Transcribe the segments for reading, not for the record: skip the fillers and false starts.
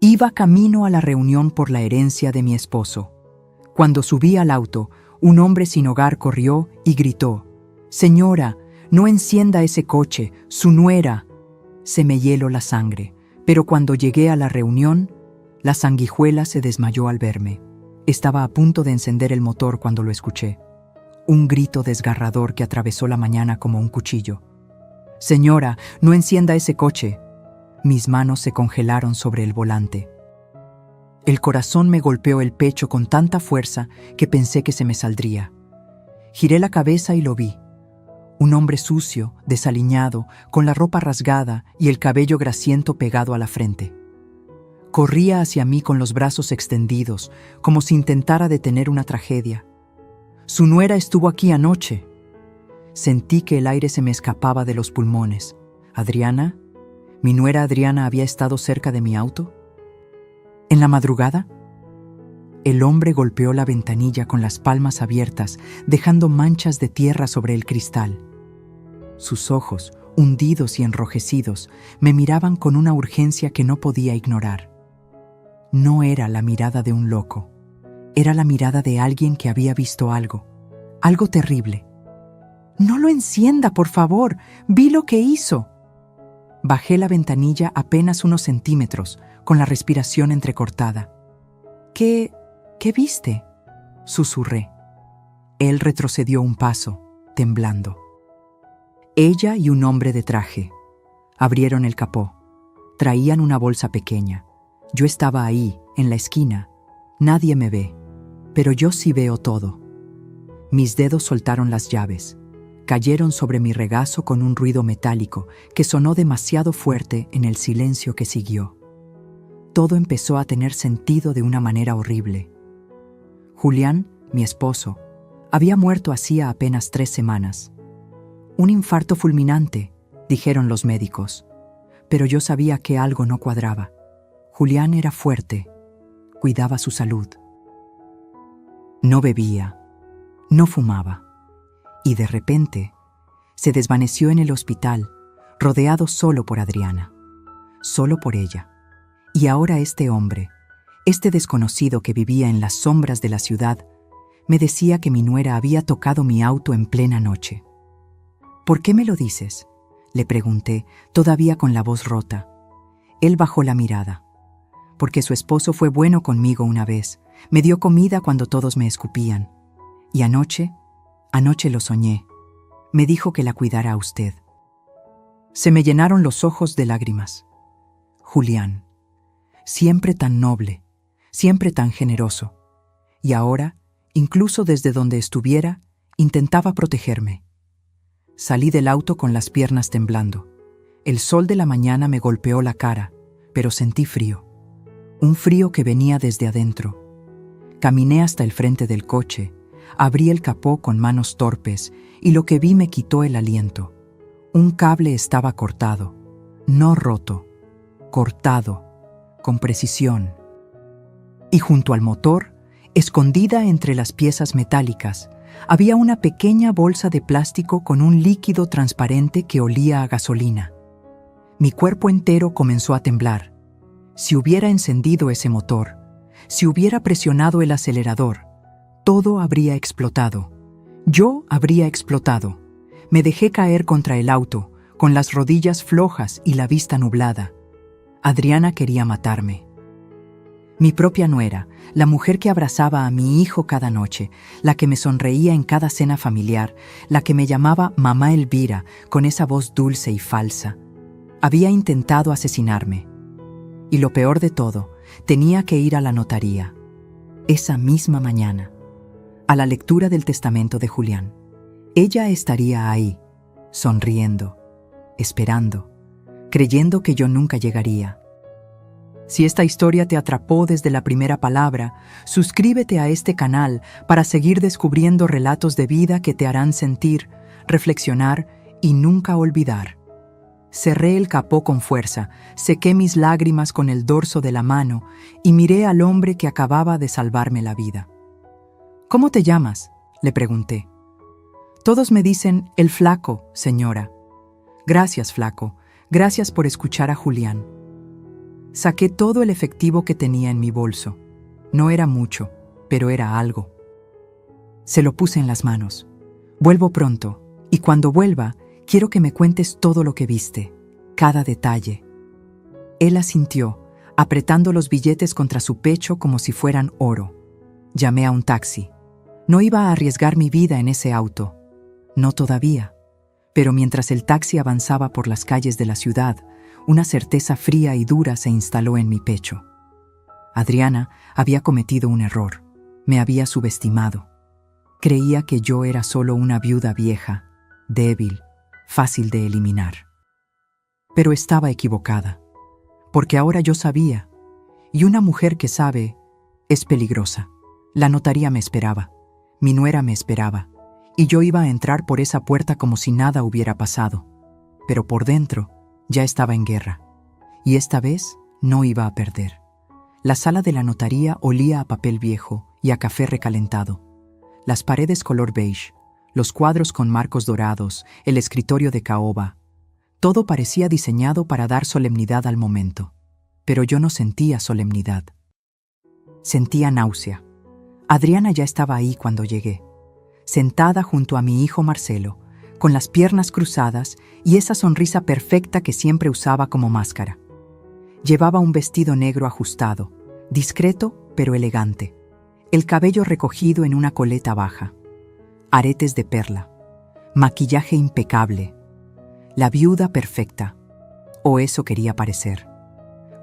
Iba camino a la reunión por la herencia de mi esposo. Cuando subí al auto, un hombre sin hogar corrió y gritó: «Señora, no encienda ese coche, su nuera». Se me hieló la sangre, pero cuando llegué a la reunión, la sanguijuela se desmayó al verme. Estaba a punto de encender el motor cuando lo escuché. Un grito desgarrador que atravesó la mañana como un cuchillo. «Señora, no encienda ese coche». Mis manos se congelaron sobre el volante. El corazón me golpeó el pecho con tanta fuerza que pensé que se me saldría. Giré la cabeza y lo vi. Un hombre sucio, desaliñado, con la ropa rasgada y el cabello grasiento pegado a la frente. Corría hacia mí con los brazos extendidos, como si intentara detener una tragedia. «Su nuera estuvo aquí anoche». Sentí que el aire se me escapaba de los pulmones. ¿Adriana? ¿Mi nuera Adriana había estado cerca de mi auto? ¿En la madrugada? El hombre golpeó la ventanilla con las palmas abiertas, dejando manchas de tierra sobre el cristal. Sus ojos, hundidos y enrojecidos, me miraban con una urgencia que no podía ignorar. No era la mirada de un loco. Era la mirada de alguien que había visto algo terrible. «No lo encienda, por favor. Vi lo que hizo». Bajé la ventanilla apenas unos centímetros, con la respiración entrecortada. ¿Qué viste?», susurré. Él retrocedió un paso, temblando. Ella y un hombre de traje. Abrieron el capó. Traían una bolsa pequeña. Yo estaba ahí, en la esquina. Nadie me ve, pero yo sí veo todo. Mis dedos soltaron las llaves. Cayeron sobre mi regazo con un ruido metálico que sonó demasiado fuerte en el silencio que siguió. Todo empezó a tener sentido de una manera horrible. Julián, mi esposo, había muerto hacía apenas 3 semanas. Un infarto fulminante, dijeron los médicos, pero yo sabía que algo no cuadraba. Julián era fuerte, cuidaba su salud. No bebía, no fumaba, y de repente se desvaneció en el hospital, rodeado solo por Adriana, solo por ella. Y ahora este hombre, este desconocido que vivía en las sombras de la ciudad, me decía que mi nuera había tocado mi auto en plena noche. «¿Por qué me lo dices?», le pregunté, todavía con la voz rota. Él bajó la mirada. «Porque su esposo fue bueno conmigo una vez, me dio comida cuando todos me escupían. Y anoche lo soñé. Me dijo que la cuidara a usted». Se me llenaron los ojos de lágrimas. Julián, siempre tan noble, siempre tan generoso. Y ahora, incluso desde donde estuviera, intentaba protegerme. Salí del auto con las piernas temblando. El sol de la mañana me golpeó la cara, pero sentí frío. Un frío que venía desde adentro. Caminé hasta el frente del coche, abrí el capó con manos torpes y lo que vi me quitó el aliento. Un cable estaba cortado, no roto, cortado, con precisión. Y junto al motor, escondida entre las piezas metálicas, había una pequeña bolsa de plástico con un líquido transparente que olía a gasolina. Mi cuerpo entero comenzó a temblar. Si hubiera encendido ese motor, si hubiera presionado el acelerador, todo habría explotado. Yo habría explotado. Me dejé caer contra el auto, con las rodillas flojas y la vista nublada. Adriana quería matarme. Mi propia nuera, la mujer que abrazaba a mi hijo cada noche, la que me sonreía en cada cena familiar, la que me llamaba Mamá Elvira con esa voz dulce y falsa, había intentado asesinarme. Y lo peor de todo, tenía que ir a la notaría, esa misma mañana, a la lectura del testamento de Julián. Ella estaría ahí, sonriendo, esperando, creyendo que yo nunca llegaría. Si esta historia te atrapó desde la primera palabra, suscríbete a este canal para seguir descubriendo relatos de vida que te harán sentir, reflexionar y nunca olvidar. Cerré el capó con fuerza, sequé mis lágrimas con el dorso de la mano y miré al hombre que acababa de salvarme la vida. «¿Cómo te llamas?», le pregunté. «Todos me dicen el Flaco, señora». «Gracias, Flaco. Gracias por escuchar a Julián». Saqué todo el efectivo que tenía en mi bolso. No era mucho, pero era algo. Se lo puse en las manos. Vuelvo pronto, y cuando vuelva, quiero que me cuentes todo lo que viste, cada detalle. Él asintió, apretando los billetes contra su pecho como si fueran oro. Llamé a un taxi. No iba a arriesgar mi vida en ese auto. No todavía. Pero mientras el taxi avanzaba por las calles de la ciudad, una certeza fría y dura se instaló en mi pecho. Adriana había cometido un error. Me había subestimado. Creía que yo era solo una viuda vieja, débil, fácil de eliminar. Pero estaba equivocada, porque ahora yo sabía, y una mujer que sabe es peligrosa. La notaría me esperaba, mi nuera me esperaba, y yo iba a entrar por esa puerta como si nada hubiera pasado. Pero por dentro ya estaba en guerra, y esta vez no iba a perder. La sala de la notaría olía a papel viejo y a café recalentado. Las paredes color beige, los cuadros con marcos dorados, el escritorio de caoba. Todo parecía diseñado para dar solemnidad al momento. Pero yo no sentía solemnidad. Sentía náusea. Adriana ya estaba ahí cuando llegué, sentada junto a mi hijo Marcelo, con las piernas cruzadas y esa sonrisa perfecta que siempre usaba como máscara. Llevaba un vestido negro ajustado, discreto pero elegante, el cabello recogido en una coleta baja, aretes de perla, maquillaje impecable, la viuda perfecta, o eso quería parecer.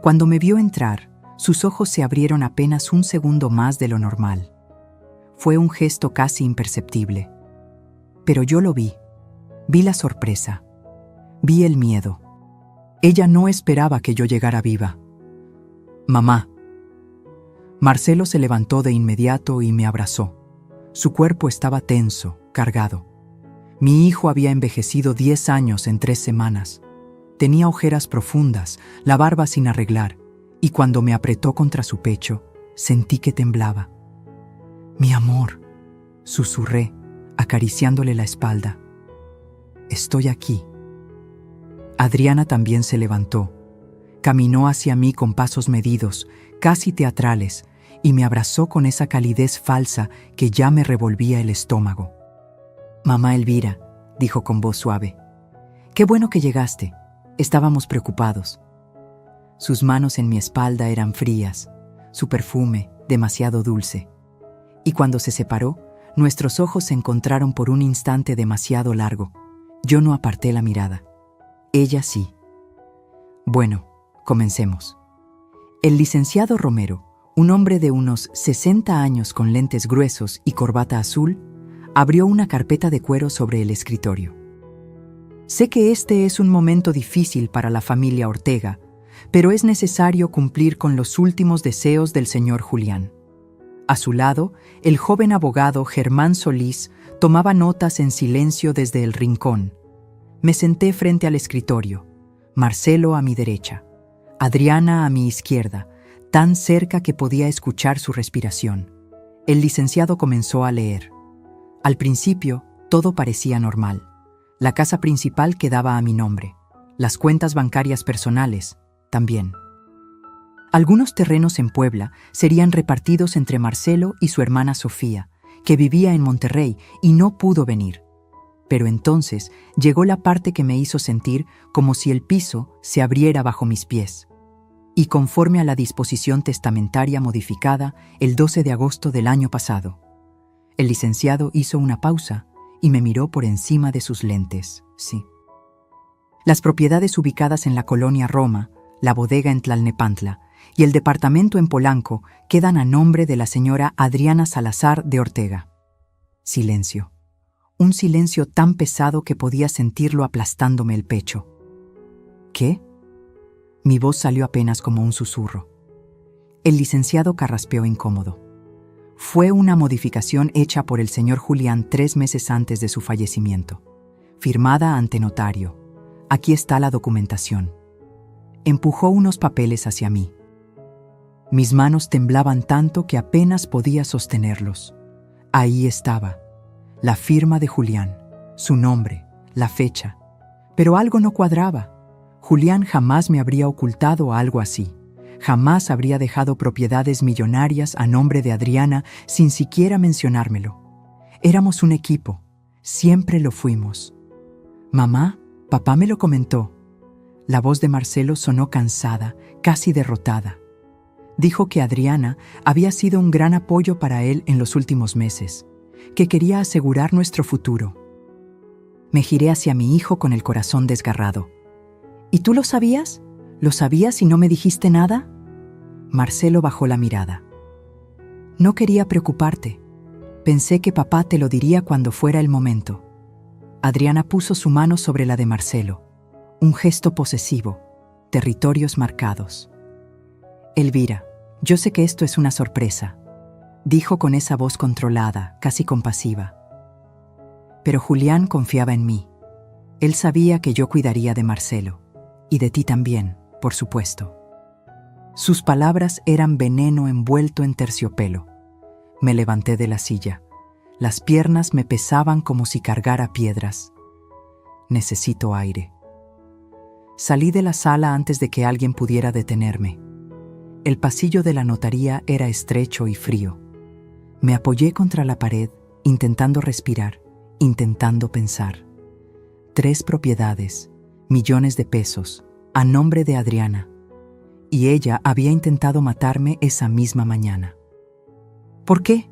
Cuando me vio entrar, sus ojos se abrieron apenas un segundo más de lo normal. Fue un gesto casi imperceptible. Pero yo lo vi. Vi la sorpresa. Vi el miedo. Ella no esperaba que yo llegara viva. «Mamá». Marcelo se levantó de inmediato y me abrazó. Su cuerpo estaba tenso, cargado. Mi hijo había envejecido 10 años en 3 semanas. Tenía ojeras profundas, la barba sin arreglar, y cuando me apretó contra su pecho, sentí que temblaba. «Mi amor», susurré, acariciándole la espalda. «Estoy aquí». Adriana también se levantó. Caminó hacia mí con pasos medidos, casi teatrales, y me abrazó con esa calidez falsa que ya me revolvía el estómago. «Mamá Elvira», dijo con voz suave, «qué bueno que llegaste. Estábamos preocupados». Sus manos en mi espalda eran frías, su perfume demasiado dulce. Y cuando se separó, nuestros ojos se encontraron por un instante demasiado largo. Yo no aparté la mirada. Ella sí. «Bueno, comencemos». El licenciado Romero, un hombre de unos 60 años con lentes gruesos y corbata azul, abrió una carpeta de cuero sobre el escritorio. «Sé que este es un momento difícil para la familia Ortega, pero es necesario cumplir con los últimos deseos del señor Julián». A su lado, el joven abogado Germán Solís tomaba notas en silencio desde el rincón. Me senté frente al escritorio, Marcelo a mi derecha, Adriana a mi izquierda, tan cerca que podía escuchar su respiración. El licenciado comenzó a leer. Al principio, todo parecía normal. La casa principal quedaba a mi nombre, las cuentas bancarias personales también. Algunos terrenos en Puebla serían repartidos entre Marcelo y su hermana Sofía, que vivía en Monterrey y no pudo venir. Pero entonces llegó la parte que me hizo sentir como si el piso se abriera bajo mis pies. Y conforme a la disposición testamentaria modificada el 12 de agosto del año pasado, el licenciado hizo una pausa y me miró por encima de sus lentes. Sí. Las propiedades ubicadas en la colonia Roma, la bodega en Tlalnepantla y el departamento en Polanco quedan a nombre de la señora Adriana Salazar de Ortega. Silencio. Un silencio tan pesado que podía sentirlo aplastándome el pecho. ¿Qué? Mi voz salió apenas como un susurro. El licenciado carraspeó incómodo. Fue una modificación hecha por el señor Julián 3 meses antes de su fallecimiento, firmada ante notario. Aquí está la documentación. Empujó unos papeles hacia mí. Mis manos temblaban tanto que apenas podía sostenerlos. Ahí estaba, la firma de Julián, su nombre, la fecha. Pero algo no cuadraba. Julián jamás me habría ocultado algo así. Jamás habría dejado propiedades millonarias a nombre de Adriana sin siquiera mencionármelo. Éramos un equipo. Siempre lo fuimos. Mamá, papá me lo comentó. La voz de Marcelo sonó cansada, casi derrotada. Dijo que Adriana había sido un gran apoyo para él en los últimos meses, que quería asegurar nuestro futuro. Me giré hacia mi hijo con el corazón desgarrado. ¿Y tú lo sabías? ¿Lo sabías y no me dijiste nada? Marcelo bajó la mirada. No quería preocuparte. Pensé que papá te lo diría cuando fuera el momento. Adriana puso su mano sobre la de Marcelo. Un gesto posesivo, territorios marcados. Elvira, yo sé que esto es una sorpresa, dijo con esa voz controlada, casi compasiva. Pero Julián confiaba en mí. Él sabía que yo cuidaría de Marcelo, y de ti también, por supuesto. Sus palabras eran veneno envuelto en terciopelo. Me levanté de la silla. Las piernas me pesaban como si cargara piedras. Necesito aire. Salí de la sala antes de que alguien pudiera detenerme. El pasillo de la notaría era estrecho y frío. Me apoyé contra la pared, intentando respirar, intentando pensar. 3 propiedades, millones de pesos, a nombre de Adriana. Y ella había intentado matarme esa misma mañana. ¿Por qué?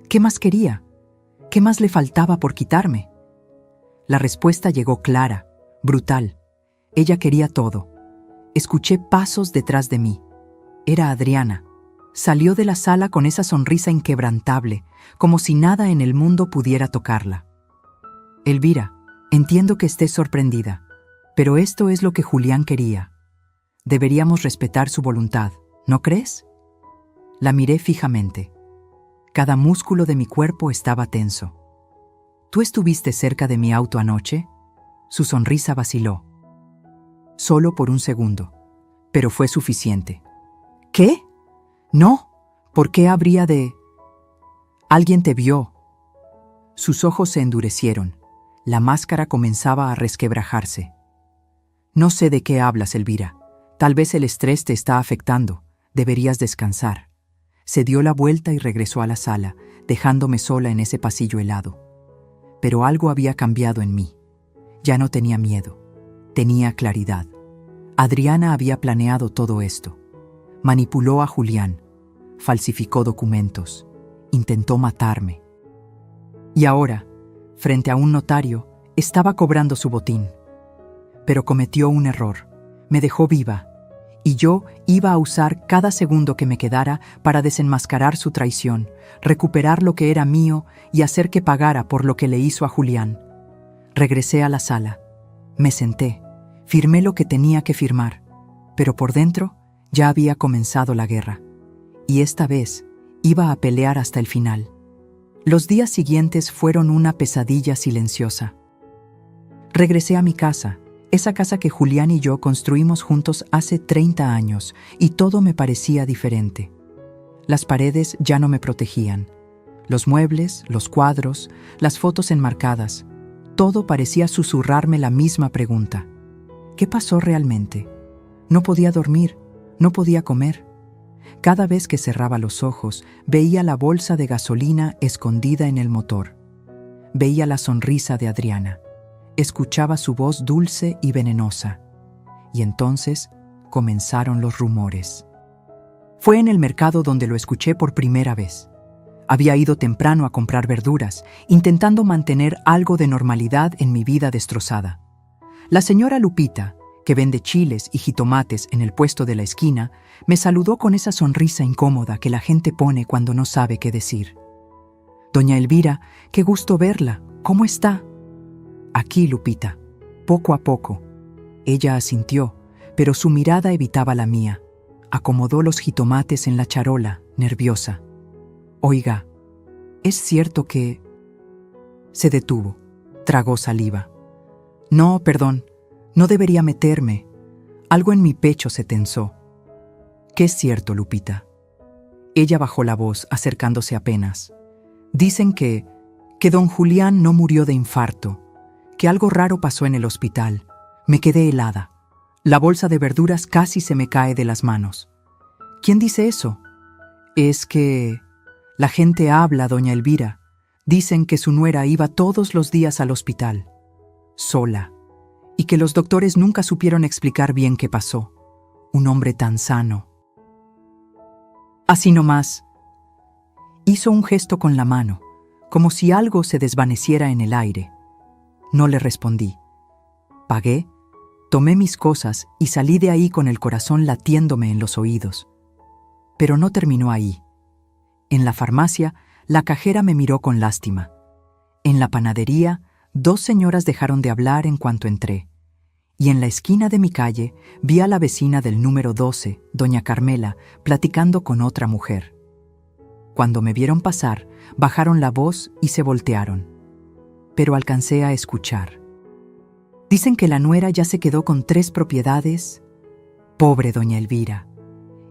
¿Qué más quería? ¿Qué más le faltaba por quitarme? La respuesta llegó clara, brutal. Ella quería todo. Escuché pasos detrás de mí. Era Adriana. Salió de la sala con esa sonrisa inquebrantable, como si nada en el mundo pudiera tocarla. Elvira, entiendo que estés sorprendida, pero esto es lo que Julián quería. Deberíamos respetar su voluntad, ¿no crees? La miré fijamente. Cada músculo de mi cuerpo estaba tenso. ¿Tú estuviste cerca de mi auto anoche? Su sonrisa vaciló. Solo por un segundo, pero fue suficiente. ¿Qué? No, ¿por qué habría de...? Alguien te vio. Sus ojos se endurecieron. La máscara comenzaba a resquebrajarse. No sé de qué hablas, Elvira. Tal vez el estrés te está afectando. Deberías descansar. Se dio la vuelta y regresó a la sala, dejándome sola en ese pasillo helado. Pero algo había cambiado en mí. Ya no tenía miedo. Tenía claridad. Adriana había planeado todo esto. Manipuló a Julián. Falsificó documentos. Intentó matarme. Y ahora, frente a un notario, estaba cobrando su botín. Pero cometió un error. Me dejó viva. Y yo iba a usar cada segundo que me quedara para desenmascarar su traición, recuperar lo que era mío y hacer que pagara por lo que le hizo a Julián. Regresé a la sala. Me senté. Firmé lo que tenía que firmar. Pero por dentro ya había comenzado la guerra. Y esta vez iba a pelear hasta el final. Los días siguientes fueron una pesadilla silenciosa. Regresé a mi casa. Esa casa que Julián y yo construimos juntos hace 30 años, y todo me parecía diferente. Las paredes ya no me protegían. Los muebles, los cuadros, las fotos enmarcadas, todo parecía susurrarme la misma pregunta. ¿Qué pasó realmente? No podía dormir, no podía comer. Cada vez que cerraba los ojos, veía la bolsa de gasolina escondida en el motor. Veía la sonrisa de Adriana. Escuchaba su voz dulce y venenosa. Y entonces comenzaron los rumores. Fue en el mercado donde lo escuché por primera vez. Había ido temprano a comprar verduras, intentando mantener algo de normalidad en mi vida destrozada. La señora Lupita, que vende chiles y jitomates en el puesto de la esquina, me saludó con esa sonrisa incómoda que la gente pone cuando no sabe qué decir. «Doña Elvira, qué gusto verla. ¿Cómo está?» «Aquí, Lupita. Poco a poco». Ella asintió, pero su mirada evitaba la mía. Acomodó los jitomates en la charola, nerviosa. «Oiga, ¿es cierto que...?» Se detuvo. Tragó saliva. «No, perdón. No debería meterme». Algo en mi pecho se tensó. «¿Qué es cierto, Lupita?» Ella bajó la voz, acercándose apenas. «Dicen que don Julián no murió de infarto, que algo raro pasó en el hospital. Me quedé helada. La bolsa de verduras casi se me cae de las manos. ¿Quién dice eso? Es que la gente habla, doña Elvira. Dicen que su nuera iba todos los días al hospital, sola, y que los doctores nunca supieron explicar bien qué pasó. Un hombre tan sano. Así nomás. Hizo un gesto con la mano, como si algo se desvaneciera en el aire. No le respondí. Pagué, tomé mis cosas y salí de ahí con el corazón latiéndome en los oídos. Pero no terminó ahí. En la farmacia, la cajera me miró con lástima. En la panadería, 2 señoras dejaron de hablar en cuanto entré. Y en la esquina de mi calle vi a la vecina del número 12, doña Carmela, platicando con otra mujer. Cuando me vieron pasar, bajaron la voz y se voltearon. Pero alcancé a escuchar. Dicen que la nuera ya se quedó con 3 propiedades. Pobre doña Elvira.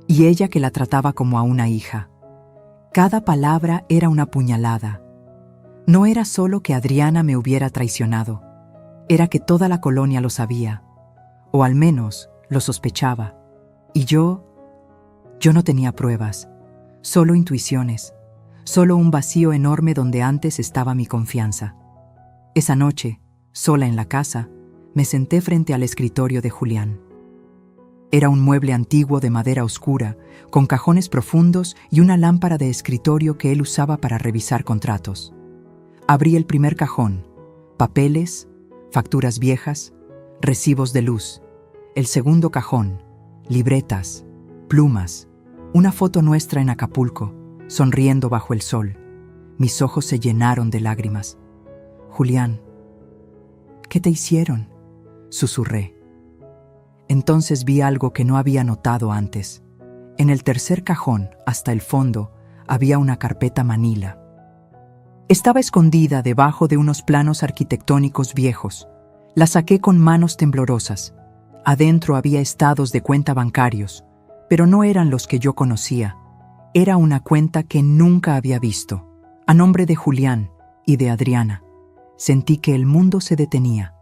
Y ella que la trataba como a una hija. Cada palabra era una puñalada. No era solo que Adriana me hubiera traicionado, era que toda la colonia lo sabía, o al menos lo sospechaba. Y yo no tenía pruebas, solo intuiciones, solo un vacío enorme donde antes estaba mi confianza. Esa noche, sola en la casa, me senté frente al escritorio de Julián. Era un mueble antiguo de madera oscura, con cajones profundos y una lámpara de escritorio que él usaba para revisar contratos. Abrí el primer cajón, papeles, facturas viejas, recibos de luz. El segundo cajón, libretas, plumas, una foto nuestra en Acapulco, sonriendo bajo el sol. Mis ojos se llenaron de lágrimas. Julián, ¿qué te hicieron?, susurré. Entonces vi algo que no había notado antes. En el tercer cajón, hasta el fondo, había una carpeta manila. Estaba escondida debajo de unos planos arquitectónicos viejos. La saqué con manos temblorosas. Adentro había estados de cuenta bancarios, pero no eran los que yo conocía. Era una cuenta que nunca había visto, a nombre de Julián y de Adriana. Sentí que el mundo se detenía.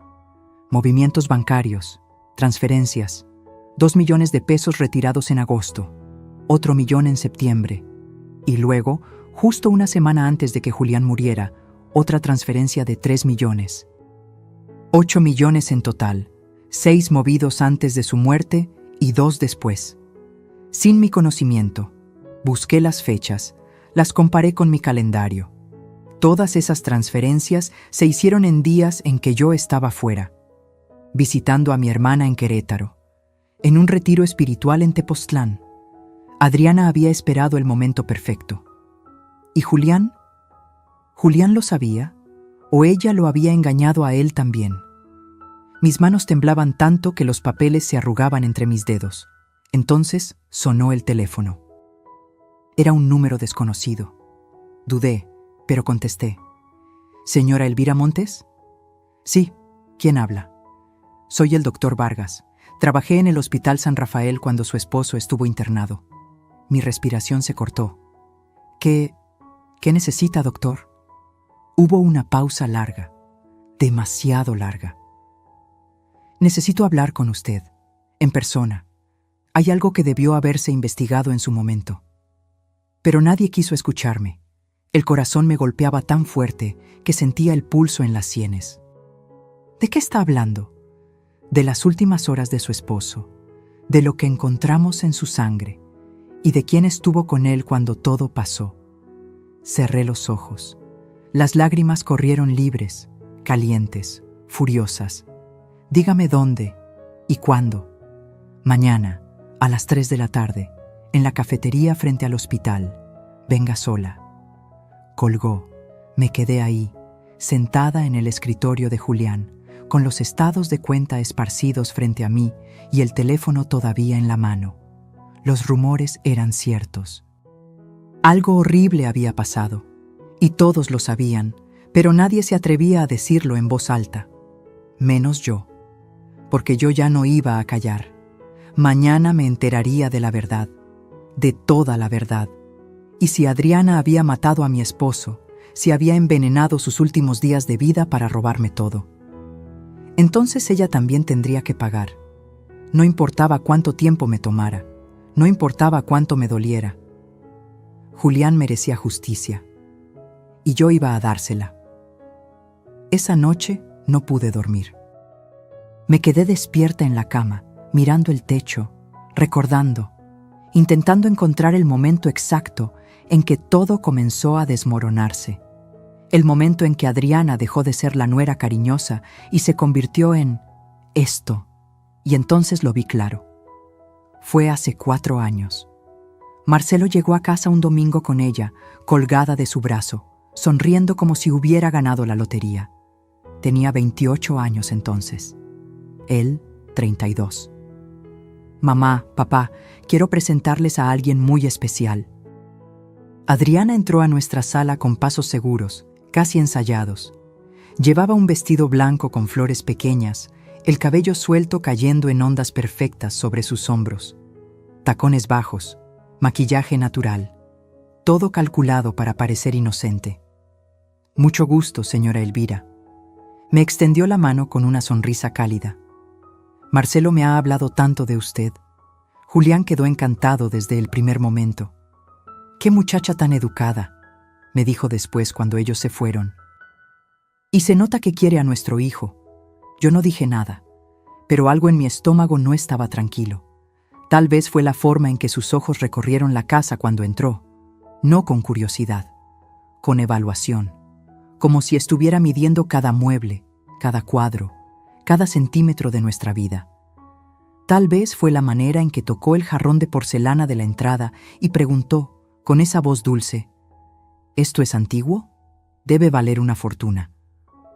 Movimientos bancarios, transferencias, 2 millones de pesos retirados en agosto, otro millón en septiembre, y luego, justo una semana antes de que Julián muriera, otra transferencia de 3 millones. 8 millones en total, 6 movidos antes de su muerte y 2 después. Sin mi conocimiento, busqué las fechas, las comparé con mi calendario. Todas esas transferencias se hicieron en días en que yo estaba fuera, visitando a mi hermana en Querétaro, en un retiro espiritual en Tepoztlán. Adriana había esperado el momento perfecto. ¿Y Julián? ¿Julián lo sabía? ¿O ella lo había engañado a él también? Mis manos temblaban tanto que los papeles se arrugaban entre mis dedos. Entonces sonó el teléfono. Era un número desconocido. Dudé, pero contesté. ¿Señora Elvira Montes? Sí, ¿quién habla? Soy el doctor Vargas. Trabajé en el Hospital San Rafael cuando su esposo estuvo internado. Mi respiración se cortó. ¿Qué necesita, doctor? Hubo una pausa larga, demasiado larga. Necesito hablar con usted, en persona. Hay algo que debió haberse investigado en su momento. Pero nadie quiso escucharme. El corazón me golpeaba tan fuerte que sentía el pulso en las sienes. ¿De qué está hablando? De las últimas horas de su esposo, de lo que encontramos en su sangre y de quién estuvo con él cuando todo pasó. Cerré los ojos. Las lágrimas corrieron libres, calientes, furiosas. Dígame dónde y cuándo. Mañana, a las 3 de la tarde, en la cafetería frente al hospital. Venga sola. Colgó. Me quedé ahí, sentada en el escritorio de Julián, con los estados de cuenta esparcidos frente a mí y el teléfono todavía en la mano. Los rumores eran ciertos. Algo horrible había pasado, y todos lo sabían, pero nadie se atrevía a decirlo en voz alta, menos yo, porque yo ya no iba a callar. Mañana me enteraría de la verdad, de toda la verdad, y si Adriana había matado a mi esposo, si había envenenado sus últimos días de vida para robarme todo. Entonces ella también tendría que pagar. No importaba cuánto tiempo me tomara, no importaba cuánto me doliera. Julián merecía justicia, y yo iba a dársela. Esa noche no pude dormir. Me quedé despierta en la cama, mirando el techo, recordando, intentando encontrar el momento exacto en que todo comenzó a desmoronarse. El momento en que Adriana dejó de ser la nuera cariñosa y se convirtió en esto. Y entonces lo vi claro. Fue hace 4 años. Marcelo llegó a casa un domingo con ella, colgada de su brazo, sonriendo como si hubiera ganado la lotería. Tenía 28 años entonces. Él, 32. Mamá, papá, quiero presentarles a alguien muy especial. Adriana entró a nuestra sala con pasos seguros, casi ensayados. Llevaba un vestido blanco con flores pequeñas, el cabello suelto cayendo en ondas perfectas sobre sus hombros. Tacones bajos, maquillaje natural, todo calculado para parecer inocente. Mucho gusto, señora Elvira. Me extendió la mano con una sonrisa cálida. Marcelo me ha hablado tanto de usted. Julián quedó encantado desde el primer momento. «Qué muchacha tan educada», me dijo después cuando ellos se fueron. «Y se nota que quiere a nuestro hijo». Yo no dije nada, pero algo en mi estómago no estaba tranquilo. Tal vez fue la forma en que sus ojos recorrieron la casa cuando entró, no con curiosidad, con evaluación, como si estuviera midiendo cada mueble, cada cuadro, cada centímetro de nuestra vida. Tal vez fue la manera en que tocó el jarrón de porcelana de la entrada y preguntó, con esa voz dulce, ¿esto es antiguo? Debe valer una fortuna.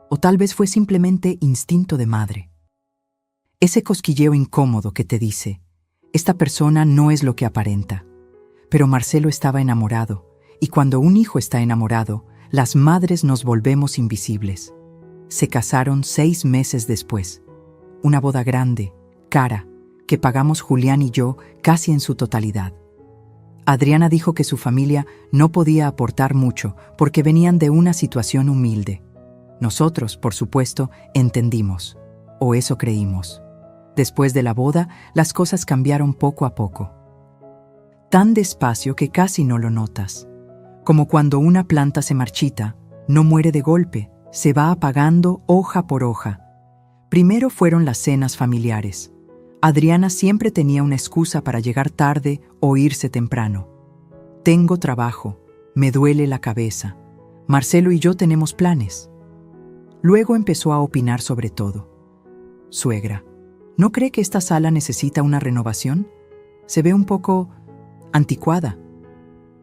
O tal vez fue simplemente instinto de madre. Ese cosquilleo incómodo que te dice, esta persona no es lo que aparenta. Pero Marcelo estaba enamorado, y cuando un hijo está enamorado, las madres nos volvemos invisibles. Se casaron 6 meses después. Una boda grande, cara, que pagamos Julián y yo casi en su totalidad. Adriana dijo que su familia no podía aportar mucho porque venían de una situación humilde. Nosotros, por supuesto, entendimos, o eso creímos. Después de la boda, las cosas cambiaron poco a poco. Tan despacio que casi no lo notas. Como cuando una planta se marchita, no muere de golpe, se va apagando hoja por hoja. Primero fueron las cenas familiares. Adriana siempre tenía una excusa para llegar tarde o irse temprano. Tengo trabajo, me duele la cabeza. Marcelo y yo tenemos planes. Luego empezó a opinar sobre todo. Suegra, ¿no cree que esta sala necesita una renovación? Se ve un poco anticuada.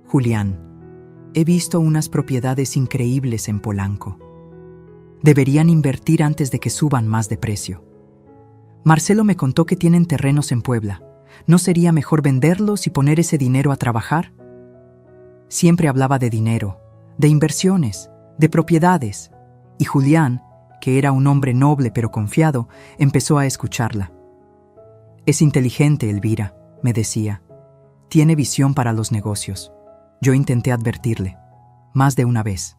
Julián, he visto unas propiedades increíbles en Polanco. Deberían invertir antes de que suban más de precio. Marcelo me contó que tienen terrenos en Puebla. ¿No sería mejor venderlos y poner ese dinero a trabajar? Siempre hablaba de dinero, de inversiones, de propiedades. Y Julián, que era un hombre noble pero confiado, empezó a escucharla. Es inteligente, Elvira, me decía. Tiene visión para los negocios. Yo intenté advertirle, más de una vez.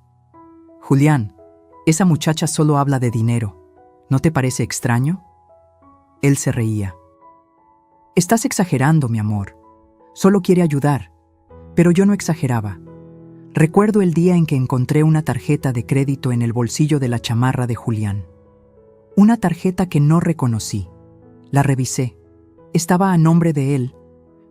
Julián, esa muchacha solo habla de dinero. ¿No te parece extraño? Él se reía. Estás exagerando, mi amor. Solo quiere ayudar. Pero yo no exageraba. Recuerdo el día en que encontré una tarjeta de crédito en el bolsillo de la chamarra de Julián. Una tarjeta que no reconocí. La revisé. Estaba a nombre de él,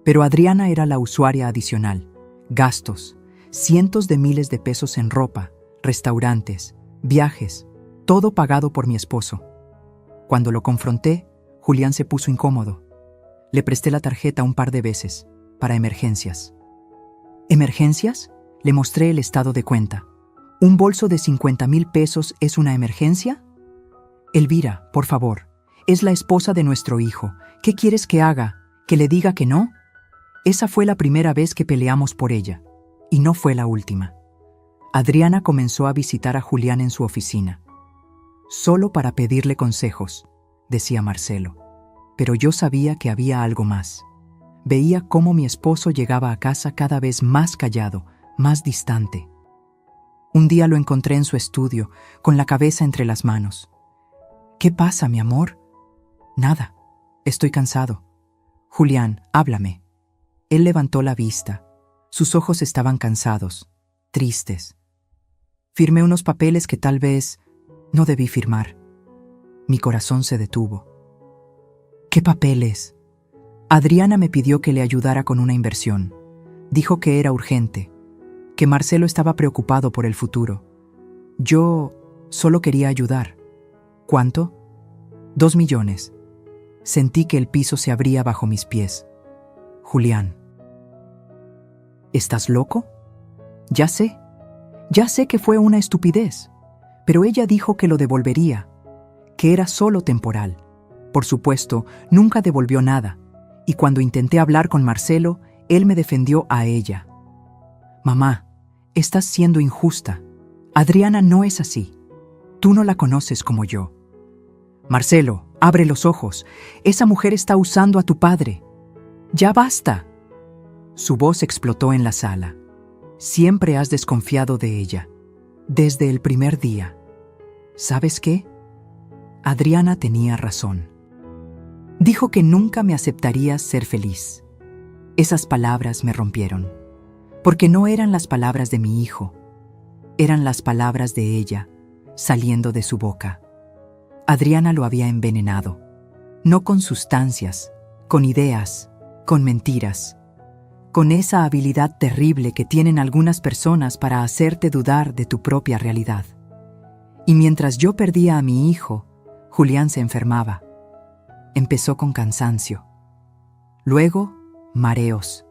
pero Adriana era la usuaria adicional. Gastos, cientos de miles de pesos en ropa, restaurantes, viajes, todo pagado por mi esposo. Cuando lo confronté, Julián se puso incómodo. Le presté la tarjeta un par de veces, para emergencias. ¿Emergencias? Le mostré el estado de cuenta. ¿Un bolso de 50,000 pesos es una emergencia? Elvira, por favor, es la esposa de nuestro hijo. ¿Qué quieres que haga? ¿Que le diga que no? Esa fue la primera vez que peleamos por ella, y no fue la última. Adriana comenzó a visitar a Julián en su oficina. Solo para pedirle consejos, decía Marcelo. Pero yo sabía que había algo más. Veía cómo mi esposo llegaba a casa cada vez más callado, más distante. Un día lo encontré en su estudio, con la cabeza entre las manos. ¿Qué pasa, mi amor? Nada. Estoy cansado. Julián, háblame. Él levantó la vista. Sus ojos estaban cansados, tristes. Firmé unos papeles que tal vez no debí firmar. Mi corazón se detuvo. ¿Qué papeles? Adriana me pidió que le ayudara con una inversión. Dijo que era urgente, que Marcelo estaba preocupado por el futuro. Yo solo quería ayudar. ¿Cuánto? 2 millones. Sentí que el piso se abría bajo mis pies. Julián. ¿Estás loco? Ya sé que fue una estupidez, pero ella dijo que lo devolvería, que era solo temporal. Por supuesto, nunca devolvió nada, y cuando intenté hablar con Marcelo, él me defendió a ella. Mamá, estás siendo injusta. Adriana no es así. Tú no la conoces como yo. Marcelo, abre los ojos. Esa mujer está usando a tu padre. ¡Ya basta! Su voz explotó en la sala. Siempre has desconfiado de ella, desde el primer día. ¿Sabes qué? Adriana tenía razón. Dijo que nunca me aceptaría ser feliz. Esas palabras me rompieron, porque no eran las palabras de mi hijo, eran las palabras de ella, saliendo de su boca. Adriana lo había envenenado, no con sustancias, con ideas, con mentiras, con esa habilidad terrible que tienen algunas personas para hacerte dudar de tu propia realidad. Y mientras yo perdía a mi hijo, Julián se enfermaba. Empezó con cansancio, luego mareos,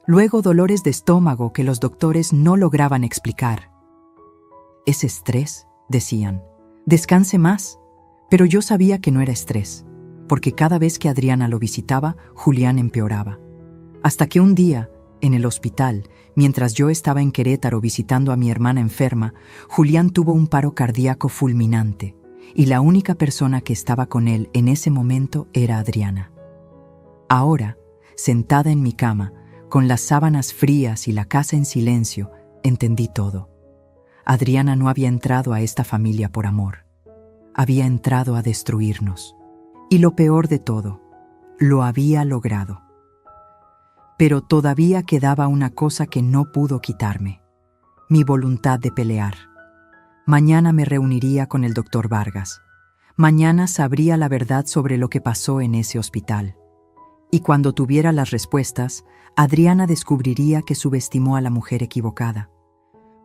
luego dolores de estómago que los doctores no lograban explicar. ¿Es estrés?, decían. Descanse más. Pero yo sabía que no era estrés, porque cada vez que Adriana lo visitaba, Julián empeoraba. Hasta que un día, en el hospital, mientras yo estaba en Querétaro visitando a mi hermana enferma, Julián tuvo un paro cardíaco fulminante, y la única persona que estaba con él en ese momento era Adriana. Ahora, sentada en mi cama, con las sábanas frías y la casa en silencio, entendí todo. Adriana no había entrado a esta familia por amor. Había entrado a destruirnos. Y lo peor de todo, lo había logrado. Pero todavía quedaba una cosa que no pudo quitarme: mi voluntad de pelear. Mañana me reuniría con el doctor Vargas. Mañana sabría la verdad sobre lo que pasó en ese hospital. Y cuando tuviera las respuestas, Adriana descubriría que subestimó a la mujer equivocada.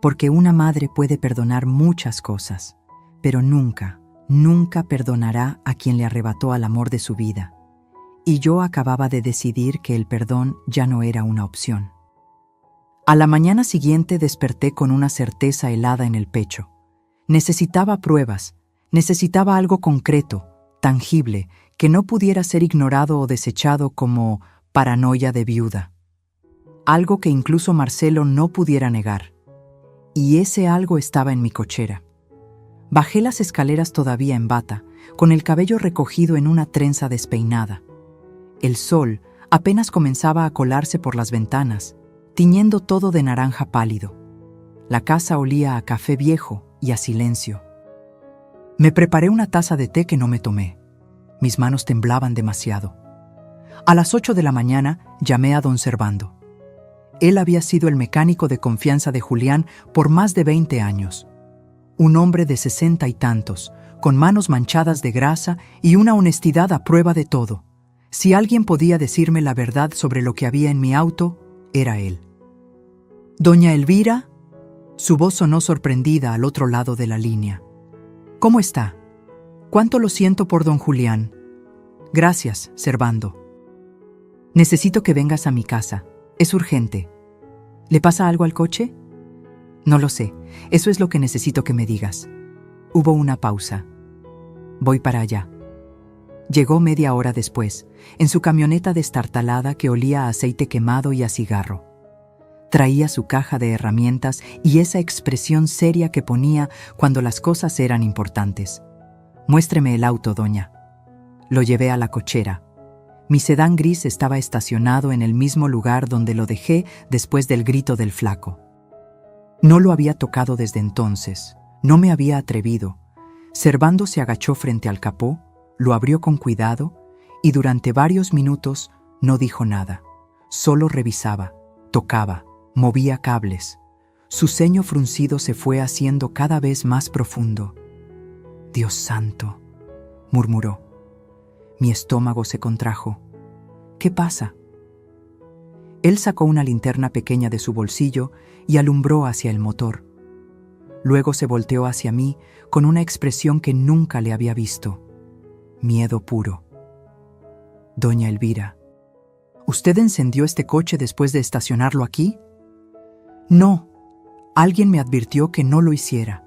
Porque una madre puede perdonar muchas cosas, pero nunca perdonará a quien le arrebató al amor de su vida. Y yo acababa de decidir que el perdón ya no era una opción. A la mañana siguiente desperté con una certeza helada en el pecho. Necesitaba pruebas, necesitaba algo concreto, tangible, que no pudiera ser ignorado o desechado como paranoia de viuda. Algo que incluso Marcelo no pudiera negar. Y ese algo estaba en mi cochera. Bajé las escaleras todavía en bata, con el cabello recogido en una trenza despeinada. El sol apenas comenzaba a colarse por las ventanas, tiñendo todo de naranja pálido. La casa olía a café viejo y a silencio. Me preparé una taza de té que no me tomé. Mis manos temblaban demasiado. A las 8 de la mañana llamé a don Servando. Él había sido el mecánico de confianza de Julián por más de 20 años. Un hombre de 60 y tantos, con manos manchadas de grasa y una honestidad a prueba de todo. Si alguien podía decirme la verdad sobre lo que había en mi auto, era él. «Doña Elvira», su voz sonó sorprendida al otro lado de la línea. «¿Cómo está? Cuánto lo siento por don Julián». «Gracias, Servando. Necesito que vengas a mi casa. Es urgente. ¿Le pasa algo al coche?» «No lo sé. Eso es lo que necesito que me digas». Hubo una pausa. «Voy para allá». Llegó media hora después, en su camioneta destartalada que olía a aceite quemado y a cigarro. Traía su caja de herramientas y esa expresión seria que ponía cuando las cosas eran importantes. «Muéstreme el auto, doña». Lo llevé a la cochera. Mi sedán gris estaba estacionado en el mismo lugar donde lo dejé después del grito del flaco. No lo había tocado desde entonces, no me había atrevido. Servando se agachó frente al capó, lo abrió con cuidado y durante varios minutos no dijo nada. Solo revisaba, tocaba, movía cables. Su ceño fruncido se fue haciendo cada vez más profundo. «Dios santo», murmuró. Mi estómago se contrajo. «¿Qué pasa?». Él sacó una linterna pequeña de su bolsillo y alumbró hacia el motor. Luego se volteó hacia mí con una expresión que nunca le había visto. Miedo puro. «Doña Elvira, ¿usted encendió este coche después de estacionarlo aquí?». «No, alguien me advirtió que no lo hiciera».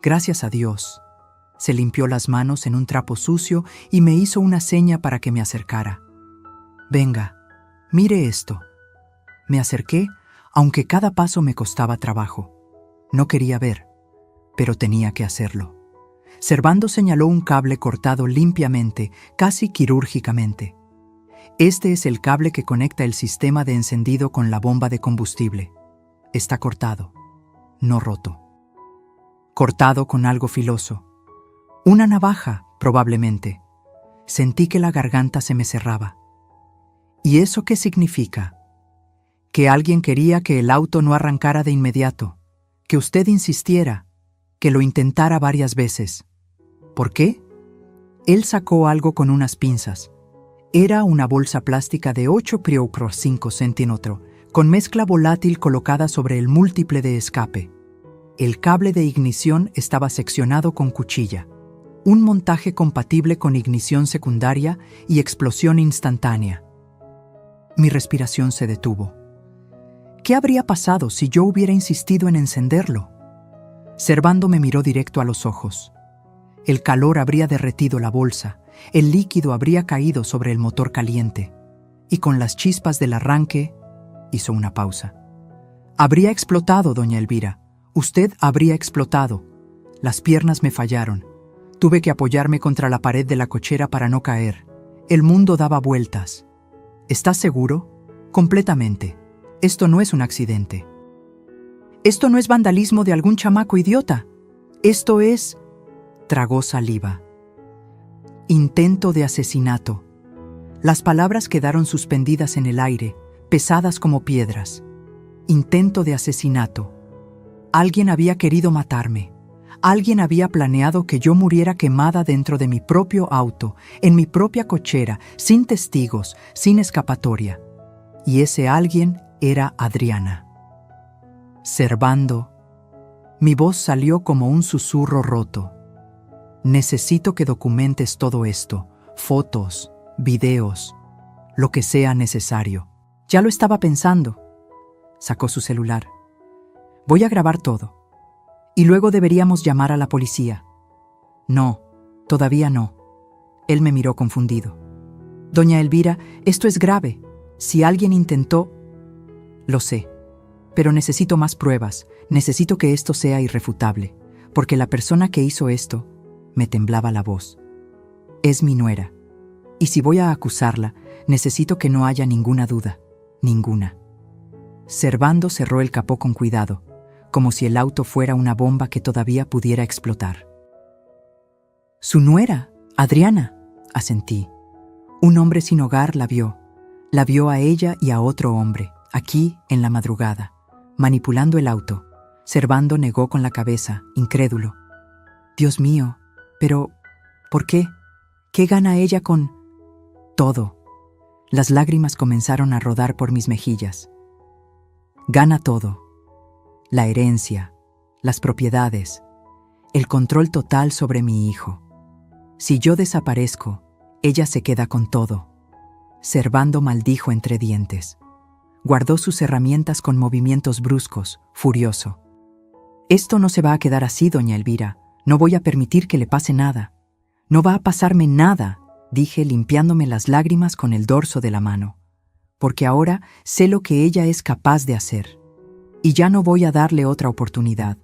«Gracias a Dios». Se limpió las manos en un trapo sucio y me hizo una seña para que me acercara. «Venga, mire esto». Me acerqué, aunque cada paso me costaba trabajo. No quería ver, pero tenía que hacerlo. Servando señaló un cable cortado limpiamente, casi quirúrgicamente. Este es el cable que conecta el sistema de encendido con la bomba de combustible. Está cortado, no roto. Cortado con algo filoso. Una navaja, probablemente. Sentí que la garganta se me cerraba. ¿Y eso qué significa? Que alguien quería que el auto no arrancara de inmediato, que usted insistiera, que lo intentara varias veces. ¿Por qué? Él sacó algo con unas pinzas. Era una bolsa plástica de 8,5 centímetros, con mezcla volátil colocada sobre el múltiple de escape. El cable de ignición estaba seccionado con cuchilla. Un montaje compatible con ignición secundaria y explosión instantánea. Mi respiración se detuvo. ¿Qué habría pasado si yo hubiera insistido en encenderlo? Servando me miró directo a los ojos. El calor habría derretido la bolsa, el líquido habría caído sobre el motor caliente, y con las chispas del arranque, hizo una pausa. Habría explotado, doña Elvira. Usted habría explotado. Las piernas me fallaron. Tuve que apoyarme contra la pared de la cochera para no caer. El mundo daba vueltas. ¿Estás seguro? Completamente. Esto no es un accidente. Esto no es vandalismo de algún chamaco idiota. Esto es... Tragó saliva. Intento de asesinato. Las palabras quedaron suspendidas en el aire, pesadas como piedras. Intento de asesinato. Alguien había querido matarme. Alguien había planeado que yo muriera quemada dentro de mi propio auto, en mi propia cochera, sin testigos, sin escapatoria. Y ese alguien era Adriana. Servando. Mi voz salió como un susurro roto. Necesito que documentes todo esto, fotos, videos, lo que sea necesario. Ya lo estaba pensando. Sacó su celular. Voy a grabar todo. Y luego deberíamos llamar a la policía. No, todavía no. Él me miró confundido. Doña Elvira, esto es grave. Si alguien intentó... Lo sé, pero necesito más pruebas. Necesito que esto sea irrefutable, porque la persona que hizo esto, me temblaba la voz, es mi nuera. Y si voy a acusarla, necesito que no haya ninguna duda, ninguna. Servando cerró el capó con cuidado, como si el auto fuera una bomba que todavía pudiera explotar. «Su nuera, Adriana», asentí. Un hombre sin hogar la vio a ella y a otro hombre, aquí en la madrugada, manipulando el auto. Servando negó con la cabeza, incrédulo. «Dios mío, pero, ¿por qué? ¿Qué gana ella con...?» «Todo». Las lágrimas comenzaron a rodar por mis mejillas. «Gana todo. La herencia, las propiedades, el control total sobre mi hijo. Si yo desaparezco, ella se queda con todo». Servando maldijo entre dientes. Guardó sus herramientas con movimientos bruscos, furioso. «Esto no se va a quedar así, doña Elvira. No voy a permitir que le pase nada. No va a pasarme nada», dije limpiándome las lágrimas con el dorso de la mano. «Porque ahora sé lo que ella es capaz de hacer. Y ya no voy a darle otra oportunidad».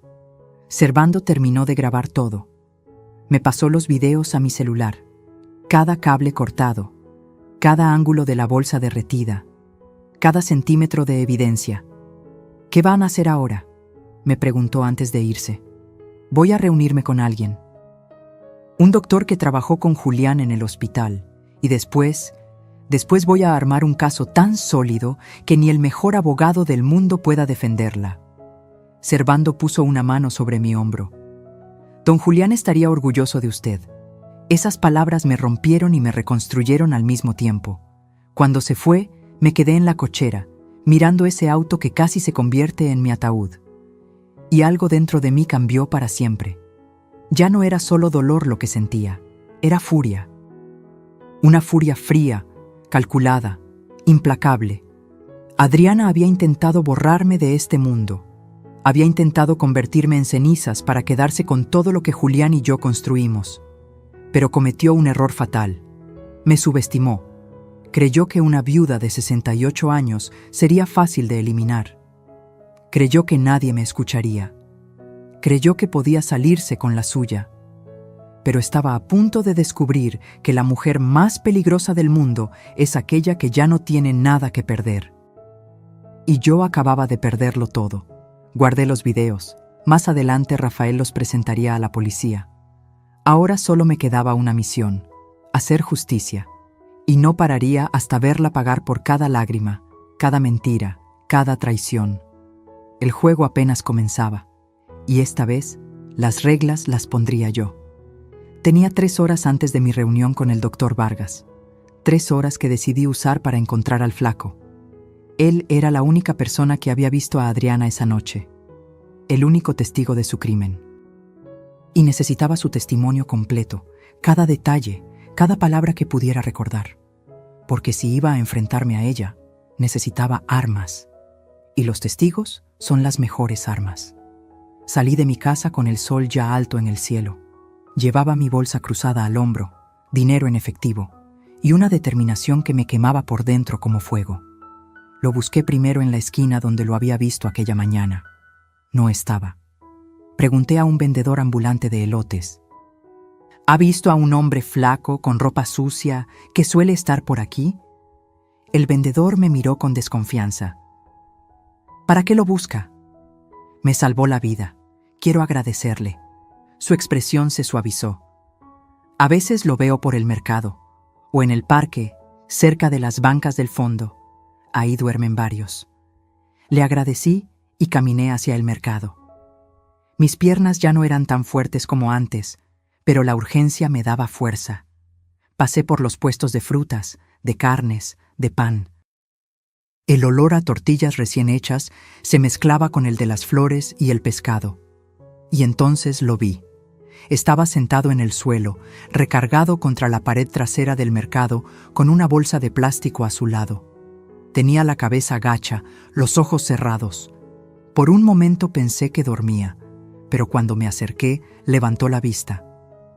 Servando terminó de grabar todo. Me pasó los videos a mi celular. Cada cable cortado, cada ángulo de la bolsa derretida, cada centímetro de evidencia. «¿Qué van a hacer ahora?», me preguntó antes de irse. «Voy a reunirme con alguien. Un doctor que trabajó con Julián en el hospital, y después Después voy a armar un caso tan sólido que ni el mejor abogado del mundo pueda defenderla. Servando puso una mano sobre mi hombro. Don Julián estaría orgulloso de usted. Esas palabras me rompieron y me reconstruyeron al mismo tiempo. Cuando se fue, me quedé en la cochera, mirando ese auto que casi se convierte en mi ataúd. Y algo dentro de mí cambió para siempre. Ya no era solo dolor lo que sentía, era furia. Una furia fría, calculada, implacable. Adriana había intentado borrarme de este mundo. Había intentado convertirme en cenizas para quedarse con todo lo que Julián y yo construimos. Pero cometió un error fatal. Me subestimó. Creyó que una viuda de 68 años sería fácil de eliminar. Creyó que nadie me escucharía. Creyó que podía salirse con la suya. Pero estaba a punto de descubrir que la mujer más peligrosa del mundo es aquella que ya no tiene nada que perder. Y yo acababa de perderlo todo. Guardé los videos. Más adelante Rafael los presentaría a la policía. Ahora solo me quedaba una misión: hacer justicia. Y no pararía hasta verla pagar por cada lágrima, cada mentira, cada traición. El juego apenas comenzaba. Y esta vez, las reglas las pondría yo. Tenía 3 horas antes de mi reunión con el doctor Vargas. 3 horas que decidí usar para encontrar al flaco. Él era la única persona que había visto a Adriana esa noche. El único testigo de su crimen. Y necesitaba su testimonio completo, cada detalle, cada palabra que pudiera recordar. Porque si iba a enfrentarme a ella, necesitaba armas. Y los testigos son las mejores armas. Salí de mi casa con el sol ya alto en el cielo. Llevaba mi bolsa cruzada al hombro, dinero en efectivo, y una determinación que me quemaba por dentro como fuego. Lo busqué primero en la esquina donde lo había visto aquella mañana. No estaba. Pregunté a un vendedor ambulante de elotes. ¿Ha visto a un hombre flaco, con ropa sucia, que suele estar por aquí? El vendedor me miró con desconfianza. ¿Para qué lo busca? Me salvó la vida. Quiero agradecerle. Su expresión se suavizó. A veces lo veo por el mercado, o en el parque, cerca de las bancas del fondo. Ahí duermen varios. Le agradecí y caminé hacia el mercado. Mis piernas ya no eran tan fuertes como antes, pero la urgencia me daba fuerza. Pasé por los puestos de frutas, de carnes, de pan. El olor a tortillas recién hechas se mezclaba con el de las flores y el pescado. Y entonces lo vi. Estaba sentado en el suelo, recargado contra la pared trasera del mercado, con una bolsa de plástico a su lado. Tenía la cabeza gacha, los ojos cerrados. Por un momento pensé que dormía, pero cuando me acerqué, levantó la vista.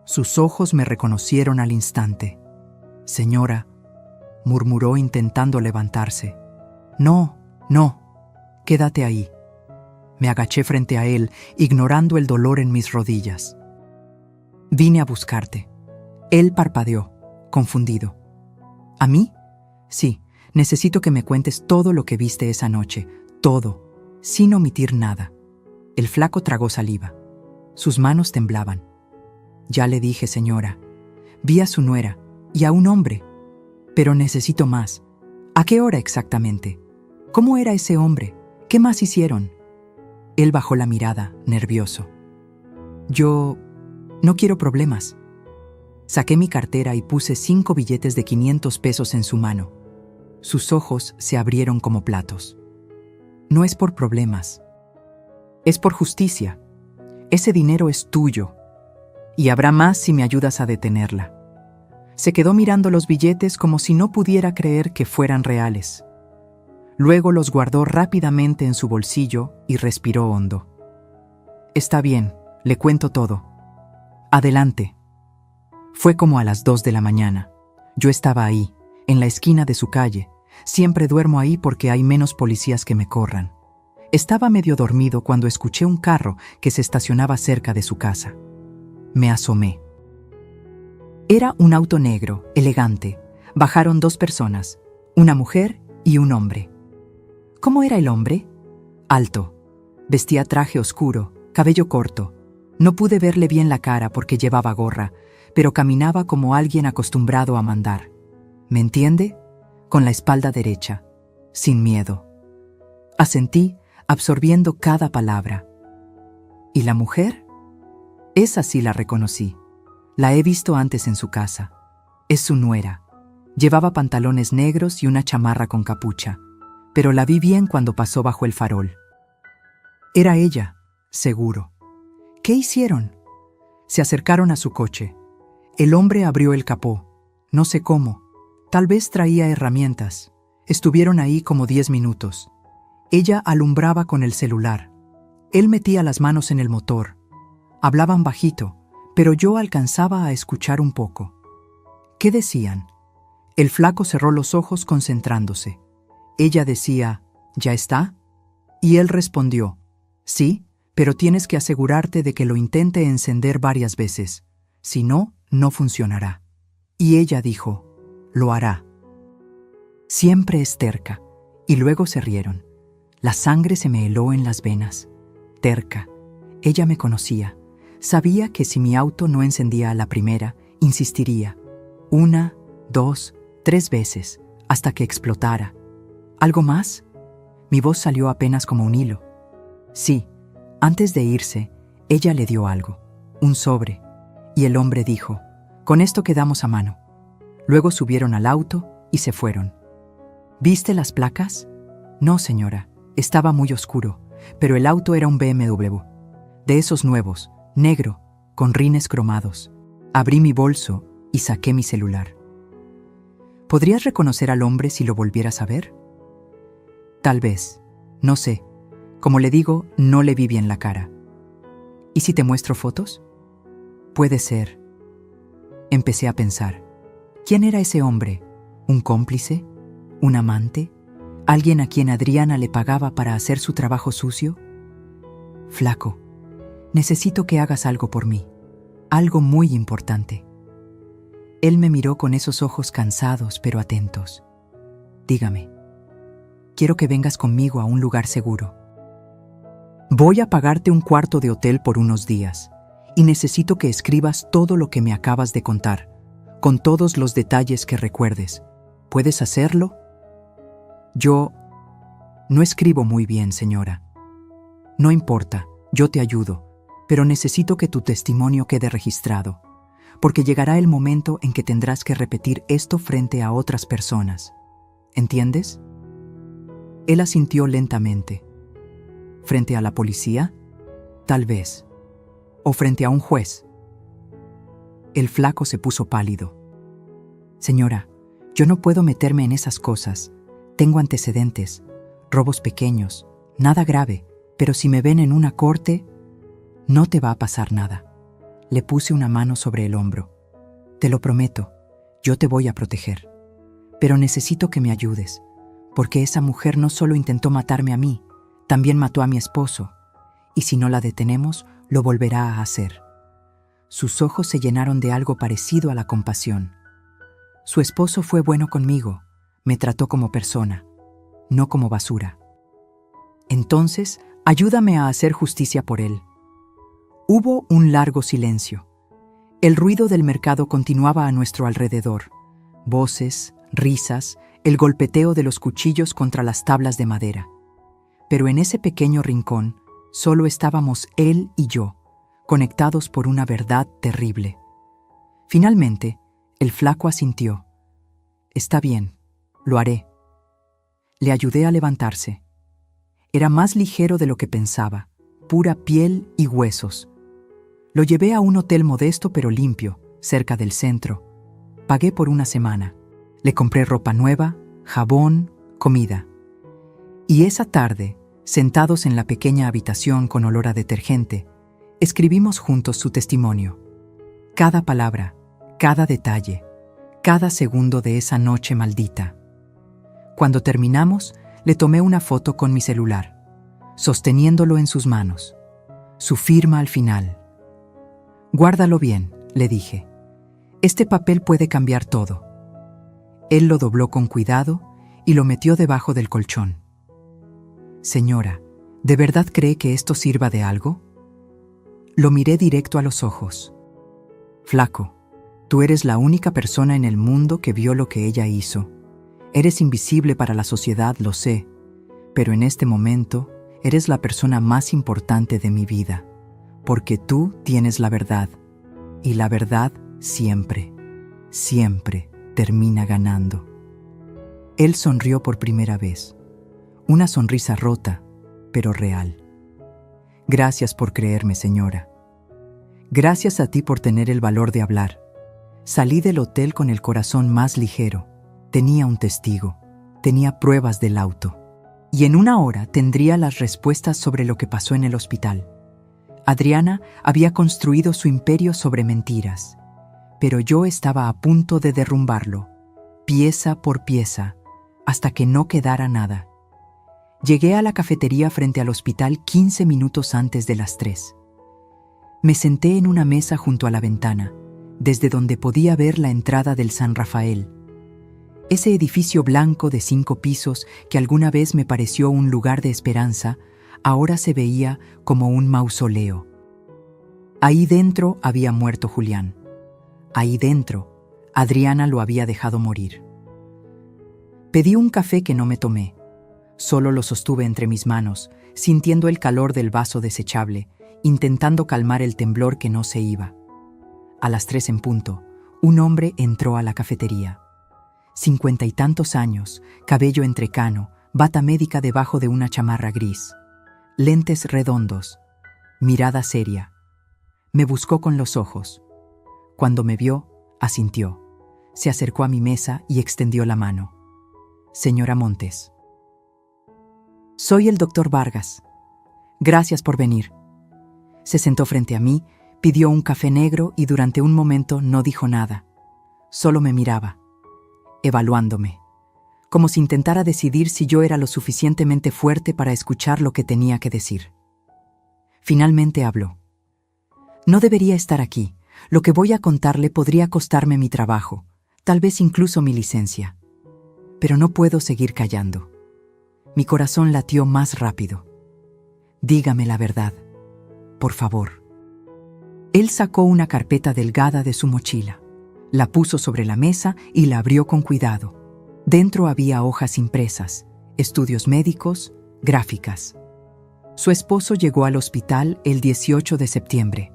Sus ojos me reconocieron al instante. «Señora», murmuró intentando levantarse. «No, no, quédate ahí». Me agaché frente a él, ignorando el dolor en mis rodillas. «Vine a buscarte». Él parpadeó, confundido. ¿A mí? Sí, necesito que me cuentes todo lo que viste esa noche, todo, sin omitir nada. El flaco tragó saliva. Sus manos temblaban. «Ya le dije, señora. Vi a su nuera y a un hombre. Pero necesito más. ¿A qué hora exactamente? ¿Cómo era ese hombre? ¿Qué más hicieron?» Él bajó la mirada, nervioso. «Yo no quiero problemas». Saqué mi cartera y puse 5 billetes de 500 pesos en su mano. Sus ojos se abrieron como platos. «No es por problemas. Es por justicia. Ese dinero es tuyo. Y habrá más si me ayudas a detenerla». Se quedó mirando los billetes como si no pudiera creer que fueran reales. Luego los guardó rápidamente en su bolsillo y respiró hondo. «Está bien, le cuento todo. Adelante». Fue como a las 2 de la mañana. Yo estaba ahí, en la esquina de su calle. Siempre duermo ahí porque hay menos policías que me corran. Estaba medio dormido cuando escuché un carro que se estacionaba cerca de su casa. Me asomé. Era un auto negro, elegante. Bajaron 2 personas, una mujer y un hombre. ¿Cómo era el hombre? Alto. Vestía traje oscuro, cabello corto. No pude verle bien la cara porque llevaba gorra, pero caminaba como alguien acostumbrado a mandar. ¿Me entiende? con la espalda derecha, sin miedo. Asentí, absorbiendo cada palabra. ¿Y la mujer? Esa sí la reconocí. La he visto antes en su casa. Es su nuera. Llevaba pantalones negros y una chamarra con capucha, pero la vi bien cuando pasó bajo el farol. Era ella, seguro. ¿Qué hicieron? Se acercaron a su coche. El hombre abrió el capó. No sé cómo. Tal vez traía herramientas. Estuvieron ahí como 10 minutos. Ella alumbraba con el celular. Él metía las manos en el motor. Hablaban bajito, pero yo alcanzaba a escuchar un poco. ¿Qué decían? El flaco cerró los ojos concentrándose. Ella decía, ¿ya está? Y él respondió, sí, pero tienes que asegurarte de que lo intente encender varias veces. Si no, no funcionará. Y ella dijo, lo hará. Siempre es terca. Y luego se rieron. La sangre se me heló en las venas. Terca. Ella me conocía. Sabía que si mi auto no encendía a la primera, insistiría. 1, 2, 3 veces, hasta que explotara. ¿Algo más? Mi voz salió apenas como un hilo. Sí, antes de irse, ella le dio algo, un sobre, y el hombre dijo, con esto quedamos a mano. Luego subieron al auto y se fueron. ¿Viste las placas? No, señora, estaba muy oscuro, pero el auto era un BMW, de esos nuevos, negro, con rines cromados. Abrí mi bolso y saqué mi celular. ¿Podrías reconocer al hombre si lo volvieras a ver? Tal vez. No sé. Como le digo, no le vi bien la cara. ¿Y si te muestro fotos? Puede ser. Empecé a pensar. ¿Quién era ese hombre? ¿Un cómplice? ¿Un amante? ¿Alguien a quien Adriana le pagaba para hacer su trabajo sucio? Flaco, necesito que hagas algo por mí. Algo muy importante. Él me miró con esos ojos cansados pero atentos. Dígame. Quiero que vengas conmigo a un lugar seguro. Voy a pagarte un cuarto de hotel por unos días y necesito que escribas todo lo que me acabas de contar, con todos los detalles que recuerdes. ¿Puedes hacerlo? Yo no escribo muy bien, señora. No importa, yo te ayudo, pero necesito que tu testimonio quede registrado, porque llegará el momento en que tendrás que repetir esto frente a otras personas. ¿Entiendes? Él asintió lentamente. ¿Frente a la policía? Tal vez. ¿O frente a un juez? El flaco se puso pálido. Señora, yo no puedo meterme en esas cosas. Tengo antecedentes, robos pequeños, nada grave, pero si me ven en una corte, no te va a pasar nada. Le puse una mano sobre el hombro. Te lo prometo, yo te voy a proteger. Pero necesito que me ayudes, porque esa mujer no solo intentó matarme a mí, también mató a mi esposo, y si no la detenemos, lo volverá a hacer. Sus ojos se llenaron de algo parecido a la compasión. Su esposo fue bueno conmigo, me trató como persona, no como basura. Entonces, ayúdame a hacer justicia por él. Hubo un largo silencio. El ruido del mercado continuaba a nuestro alrededor. Voces, risas, el golpeteo de los cuchillos contra las tablas de madera. Pero en ese pequeño rincón, solo estábamos él y yo, conectados por una verdad terrible. Finalmente, el flaco asintió. Está bien, lo haré. Le ayudé a levantarse. Era más ligero de lo que pensaba, pura piel y huesos. Lo llevé a un hotel modesto pero limpio, cerca del centro. Pagué por una semana. Le compré ropa nueva, jabón, comida. Y esa tarde, sentados en la pequeña habitación con olor a detergente, escribimos juntos su testimonio. Cada palabra, cada detalle, cada segundo de esa noche maldita. Cuando terminamos, le tomé una foto con mi celular, sosteniéndolo en sus manos. Su firma al final. Guárdalo bien, le dije. Este papel puede cambiar todo. Él lo dobló con cuidado y lo metió debajo del colchón. Señora, ¿de verdad cree que esto sirva de algo? Lo miré directo a los ojos. Flaco, tú eres la única persona en el mundo que vio lo que ella hizo. Eres invisible para la sociedad, lo sé, pero en este momento eres la persona más importante de mi vida, porque tú tienes la verdad, y la verdad siempre, siempre termina ganando. Él sonrió por primera vez, una sonrisa rota, pero real. Gracias por creerme, señora. Gracias a ti por tener el valor de hablar. Salí del hotel con el corazón más ligero. Tenía un testigo, tenía pruebas del auto. Y en una hora tendría las respuestas sobre lo que pasó en el hospital. Adriana había construido su imperio sobre mentiras, pero yo estaba a punto de derrumbarlo, pieza por pieza, hasta que no quedara nada. Llegué a la cafetería frente al hospital 15 minutos antes de las 3. Me senté en una mesa junto a la ventana, desde donde podía ver la entrada del San Rafael. Ese edificio blanco de 5 pisos que alguna vez me pareció un lugar de esperanza, ahora se veía como un mausoleo. Ahí dentro había muerto Julián. Ahí dentro, Adriana lo había dejado morir. Pedí un café que no me tomé. Solo lo sostuve entre mis manos, sintiendo el calor del vaso desechable, intentando calmar el temblor que no se iba. A las 3 en punto, un hombre entró a la cafetería. 50 y tantos años, cabello entrecano, bata médica debajo de una chamarra gris, lentes redondos, mirada seria. Me buscó con los ojos. Cuando me vio, asintió. Se acercó a mi mesa y extendió la mano. Señora Montes. Soy el doctor Vargas. Gracias por venir. Se sentó frente a mí, pidió un café negro y durante un momento no dijo nada. Solo me miraba, evaluándome, como si intentara decidir si yo era lo suficientemente fuerte para escuchar lo que tenía que decir. Finalmente habló. No debería estar aquí. Lo que voy a contarle podría costarme mi trabajo, tal vez incluso mi licencia. Pero no puedo seguir callando. Mi corazón latió más rápido. Dígame la verdad, por favor. Él sacó una carpeta delgada de su mochila, la puso sobre la mesa y la abrió con cuidado. Dentro había hojas impresas, estudios médicos, gráficas. Su esposo llegó al hospital el 18 de septiembre.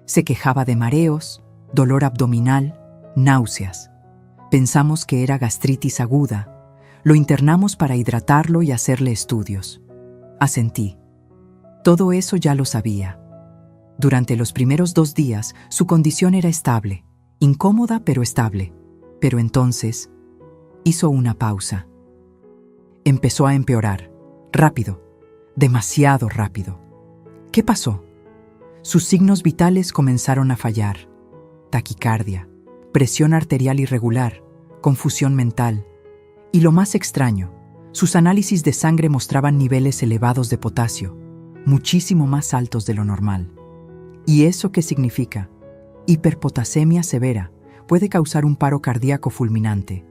Se quejaba de mareos, dolor abdominal, náuseas. Pensamos que era gastritis aguda. Lo internamos para hidratarlo y hacerle estudios. Asentí. Todo eso ya lo sabía. Durante los primeros 2 días, su condición era estable, incómoda pero estable. Pero entonces, hizo una pausa. Empezó a empeorar. Rápido. Demasiado rápido. ¿Qué pasó? Sus signos vitales comenzaron a fallar. Taquicardia, presión arterial irregular, confusión mental. Y lo más extraño, sus análisis de sangre mostraban niveles elevados de potasio, muchísimo más altos de lo normal. ¿Y eso qué significa? Hiperpotasemia severa puede causar un paro cardíaco fulminante.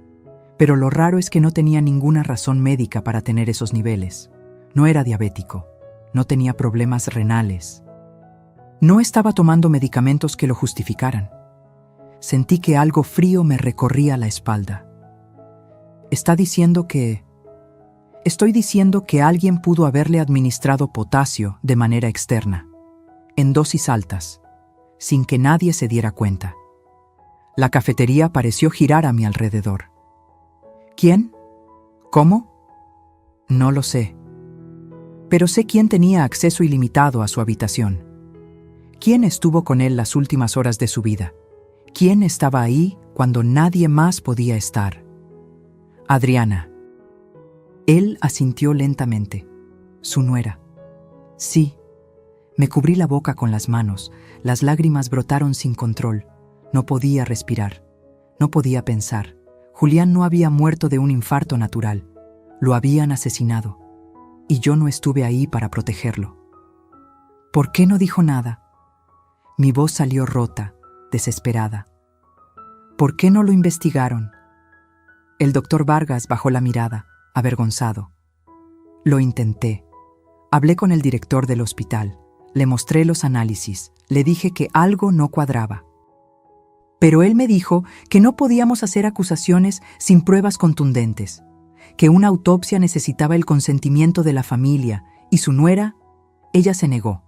Pero lo raro es que no tenía ninguna razón médica para tener esos niveles. No era diabético, no tenía problemas renales. No estaba tomando medicamentos que lo justificaran. Sentí que algo frío me recorría la espalda. Estoy diciendo que alguien pudo haberle administrado potasio de manera externa, en dosis altas, sin que nadie se diera cuenta. La cafetería pareció girar a mi alrededor. ¿Quién? ¿Cómo? No lo sé. Pero sé quién tenía acceso ilimitado a su habitación. ¿Quién estuvo con él las últimas horas de su vida? ¿Quién estaba ahí cuando nadie más podía estar? Adriana. Él asintió lentamente. Su nuera. Sí. Me cubrí la boca con las manos. Las lágrimas brotaron sin control. No podía respirar. No podía pensar. Julián no había muerto de un infarto natural. Lo habían asesinado. Y yo no estuve ahí para protegerlo. ¿Por qué no dijo nada? Mi voz salió rota, desesperada. ¿Por qué no lo investigaron? El doctor Vargas bajó la mirada, avergonzado. Lo intenté. Hablé con el director del hospital. Le mostré los análisis. Le dije que algo no cuadraba. Pero él me dijo que no podíamos hacer acusaciones sin pruebas contundentes, que una autopsia necesitaba el consentimiento de la familia y su nuera, ella se negó.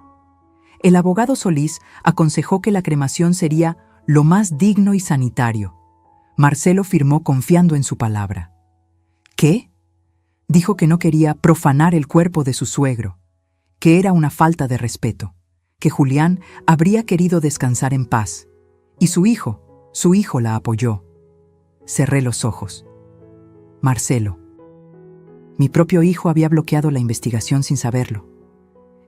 El abogado Solís aconsejó que la cremación sería lo más digno y sanitario. Marcelo firmó confiando en su palabra. ¿Qué? Dijo que no quería profanar el cuerpo de su suegro, que era una falta de respeto, que Julián habría querido descansar en paz. Y su hijo la apoyó. Cerré los ojos. Marcelo. Mi propio hijo había bloqueado la investigación sin saberlo.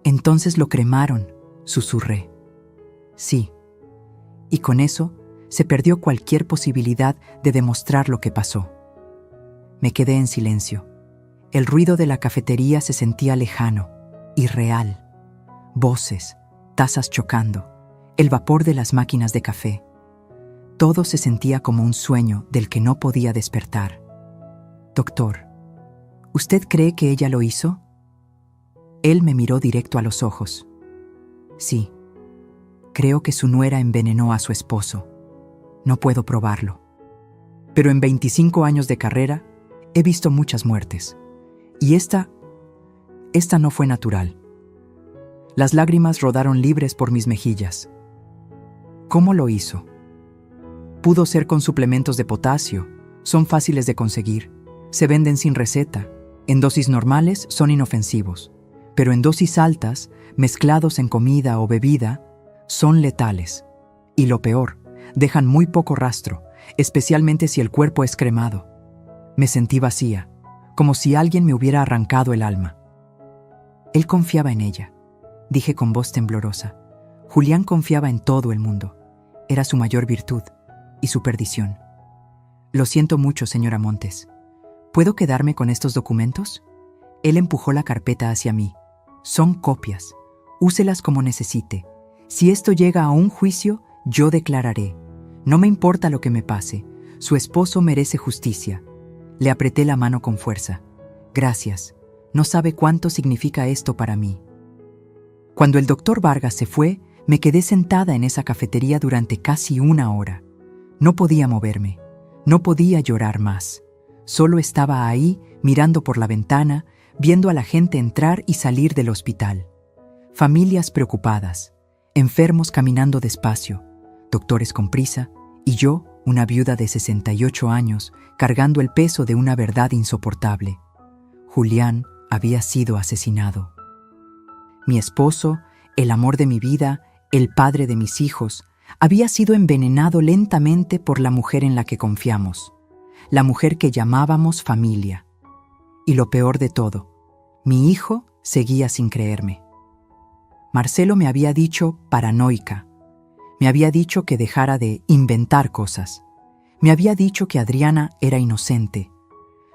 Entonces lo cremaron, susurré. Sí. Y con eso se perdió cualquier posibilidad de demostrar lo que pasó. Me quedé en silencio. El ruido de la cafetería se sentía lejano, irreal. Voces, tazas chocando, el vapor de las máquinas de café. Todo se sentía como un sueño del que no podía despertar. Doctor, ¿usted cree que ella lo hizo? Él me miró directo a los ojos. Sí, creo que su nuera envenenó a su esposo. No puedo probarlo. Pero en 25 años de carrera, he visto muchas muertes. Y esta no fue natural. Las lágrimas rodaron libres por mis mejillas. ¿Cómo lo hizo? Pudo ser con suplementos de potasio. Son fáciles de conseguir. Se venden sin receta. En dosis normales son inofensivos. Pero en dosis altas, mezclados en comida o bebida, son letales. Y lo peor, dejan muy poco rastro, especialmente si el cuerpo es cremado. Me sentí vacía, como si alguien me hubiera arrancado el alma. Él confiaba en ella, dije con voz temblorosa. Julián confiaba en todo el mundo. Era su mayor virtud y su perdición. Lo siento mucho, señora Montes. ¿Puedo quedarme con estos documentos? Él empujó la carpeta hacia mí. Son copias. Úselas como necesite. Si esto llega a un juicio, yo declararé. No me importa lo que me pase. Su esposo merece justicia. Le apreté la mano con fuerza. Gracias. No sabe cuánto significa esto para mí. Cuando el doctor Vargas se fue, me quedé sentada en esa cafetería durante casi 1 hora. No podía moverme. No podía llorar más. Solo estaba ahí, mirando por la ventana, viendo a la gente entrar y salir del hospital. Familias preocupadas, enfermos caminando despacio, doctores con prisa, y yo, una viuda de 68 años, cargando el peso de una verdad insoportable. Julián había sido asesinado. Mi esposo, el amor de mi vida, el padre de mis hijos, había sido envenenado lentamente por la mujer en la que confiamos, la mujer que llamábamos familia. Y lo peor de todo, mi hijo seguía sin creerme. Marcelo me había dicho paranoica. Me había dicho que dejara de inventar cosas. Me había dicho que Adriana era inocente.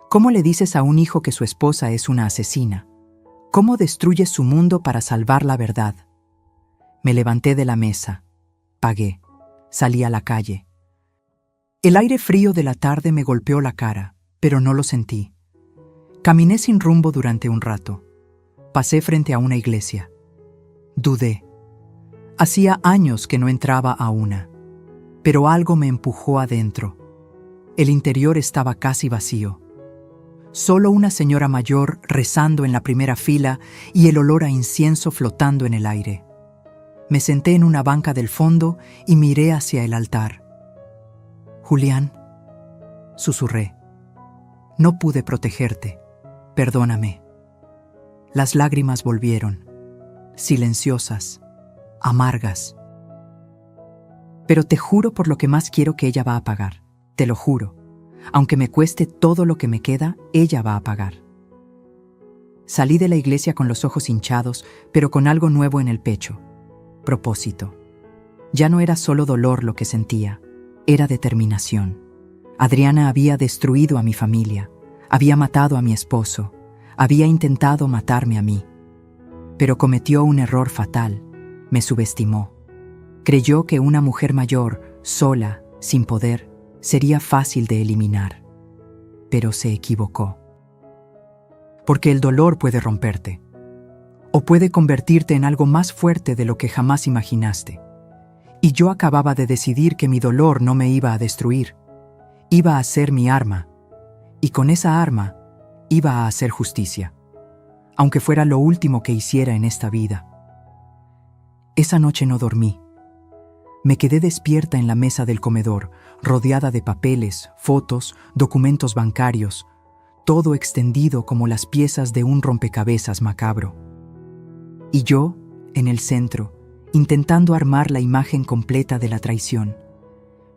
¿Cómo le dices a un hijo que su esposa es una asesina? ¿Cómo destruyes su mundo para salvar la verdad? Me levanté de la mesa. Pagué. Salí a la calle. El aire frío de la tarde me golpeó la cara, pero no lo sentí. Caminé sin rumbo durante un rato. Pasé frente a una iglesia. Dudé. Hacía años que no entraba a una, pero algo me empujó adentro. El interior estaba casi vacío. Solo una señora mayor rezando en la primera fila y el olor a incienso flotando en el aire. Me senté en una banca del fondo y miré hacia el altar. Julián, susurré. No pude protegerte. Perdóname. Las lágrimas volvieron, silenciosas, amargas. Pero te juro por lo que más quiero que ella va a pagar. Te lo juro. Aunque me cueste todo lo que me queda, ella va a pagar. Salí de la iglesia con los ojos hinchados, pero con algo nuevo en el pecho. Propósito. Ya no era solo dolor lo que sentía, era determinación. Adriana había destruido a mi familia, había matado a mi esposo, había intentado matarme a mí. Pero cometió un error fatal, me subestimó. Creyó que una mujer mayor, sola, sin poder, sería fácil de eliminar. Pero se equivocó. Porque el dolor puede romperte, o puede convertirte en algo más fuerte de lo que jamás imaginaste. Y yo acababa de decidir que mi dolor no me iba a destruir. Iba a ser mi arma. Y con esa arma iba a hacer justicia, aunque fuera lo último que hiciera en esta vida. Esa noche no dormí. Me quedé despierta en la mesa del comedor, rodeada de papeles, fotos, documentos bancarios, todo extendido como las piezas de un rompecabezas macabro. Y yo, en el centro, intentando armar la imagen completa de la traición.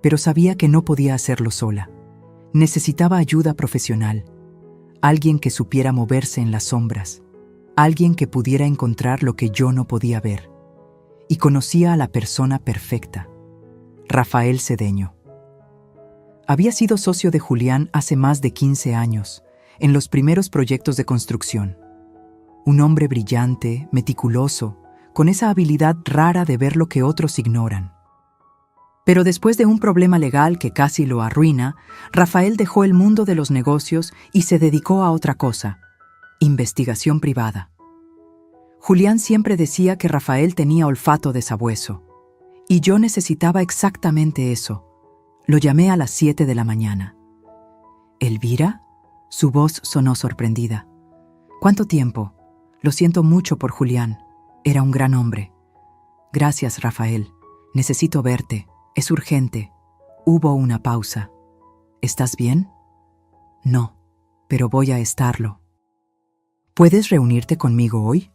Pero sabía que no podía hacerlo sola. Necesitaba ayuda profesional, alguien que supiera moverse en las sombras, alguien que pudiera encontrar lo que yo no podía ver. Y conocía a la persona perfecta, Rafael Cedeño. Había sido socio de Julián hace más de 15 años, en los primeros proyectos de construcción. Un hombre brillante, meticuloso, con esa habilidad rara de ver lo que otros ignoran. Pero después de un problema legal que casi lo arruina, Rafael dejó el mundo de los negocios y se dedicó a otra cosa: investigación privada. Julián siempre decía que Rafael tenía olfato de sabueso, y yo necesitaba exactamente eso. Lo llamé a las 7 de la mañana. ¿Elvira? Su voz sonó sorprendida. ¿Cuánto tiempo? Lo siento mucho por Julián. Era un gran hombre. Gracias, Rafael. Necesito verte. Es urgente. Hubo una pausa. ¿Estás bien? No, pero voy a estarlo. ¿Puedes reunirte conmigo hoy?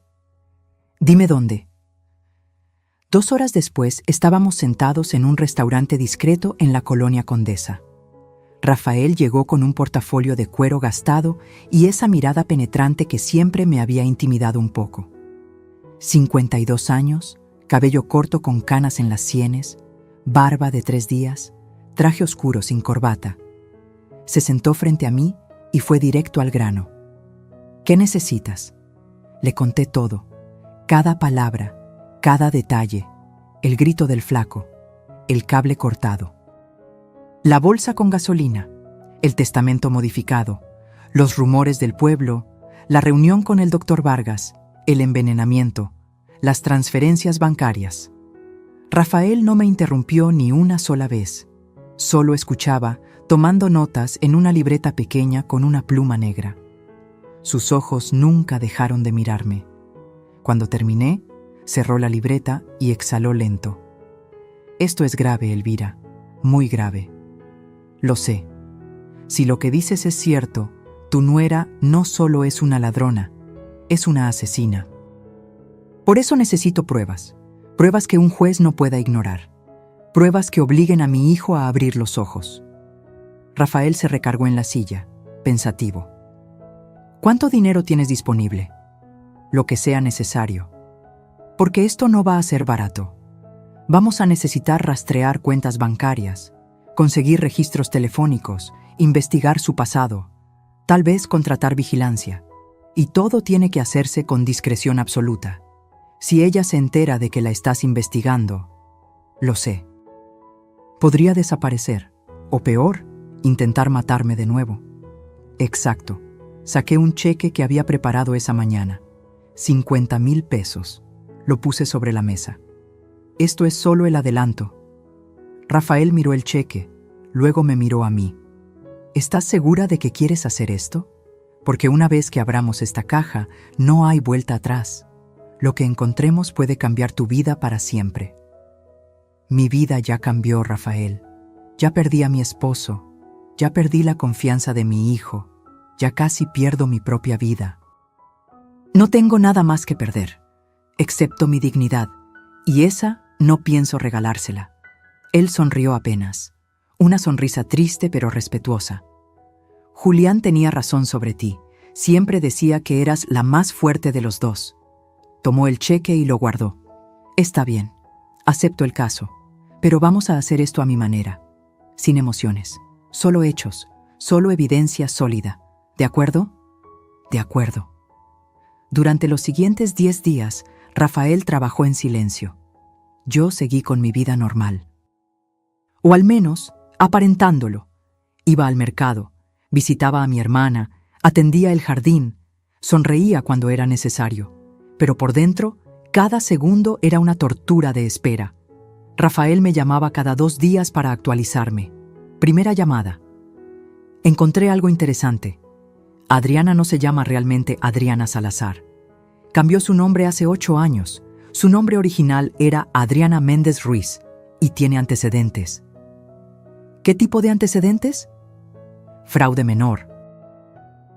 Dime dónde. 2 horas después estábamos sentados en un restaurante discreto en la colonia Condesa. Rafael llegó con un portafolio de cuero gastado y esa mirada penetrante que siempre me había intimidado un poco. 52 años, cabello corto con canas en las sienes, barba de 3 días, traje oscuro sin corbata. Se sentó frente a mí y fue directo al grano. ¿Qué necesitas? Le conté todo, cada palabra, cada detalle, el grito del flaco, el cable cortado, la bolsa con gasolina, el testamento modificado, los rumores del pueblo, la reunión con el doctor Vargas, el envenenamiento, las transferencias bancarias. Rafael no me interrumpió ni una sola vez. Solo escuchaba, tomando notas en una libreta pequeña con una pluma negra. Sus ojos nunca dejaron de mirarme. Cuando terminé, cerró la libreta y exhaló lento. Esto es grave, Elvira, muy grave. Lo sé. Si lo que dices es cierto, tu nuera no solo es una ladrona, es una asesina. Por eso necesito pruebas. Pruebas que un juez no pueda ignorar. Pruebas que obliguen a mi hijo a abrir los ojos. Rafael se recargó en la silla, pensativo. ¿Cuánto dinero tienes disponible? Lo que sea necesario. Porque esto no va a ser barato. Vamos a necesitar rastrear cuentas bancarias, conseguir registros telefónicos, investigar su pasado, tal vez contratar vigilancia. Y todo tiene que hacerse con discreción absoluta. Si ella se entera de que la estás investigando, lo sé. Podría desaparecer, o peor, intentar matarme de nuevo. Exacto. Saqué un cheque que había preparado esa mañana. 50,000 pesos. Lo puse sobre la mesa. Esto es solo el adelanto. Rafael miró el cheque, luego me miró a mí. ¿Estás segura de que quieres hacer esto? Porque una vez que abramos esta caja, no hay vuelta atrás. Lo que encontremos puede cambiar tu vida para siempre. Mi vida ya cambió, Rafael. Ya perdí a mi esposo. Ya perdí la confianza de mi hijo. Ya casi pierdo mi propia vida. No tengo nada más que perder, excepto mi dignidad, y esa no pienso regalársela. Él sonrió apenas, una sonrisa triste pero respetuosa. Julián tenía razón sobre ti. Siempre decía que eras la más fuerte de los dos. Tomó el cheque y lo guardó. Está bien, acepto el caso, pero vamos a hacer esto a mi manera, sin emociones, solo hechos, solo evidencia sólida. ¿De acuerdo? De acuerdo. Durante los siguientes 10 días, Rafael trabajó en silencio. Yo seguí con mi vida normal. O al menos, aparentándolo. Iba al mercado, visitaba a mi hermana, atendía el jardín, sonreía cuando era necesario, pero por dentro, cada segundo era una tortura de espera. Rafael me llamaba cada 2 días para actualizarme. Primera llamada. Encontré algo interesante. Adriana no se llama realmente Adriana Salazar. Cambió su nombre hace 8 años. Su nombre original era Adriana Méndez Ruiz y tiene antecedentes. ¿Qué tipo de antecedentes? Fraude menor.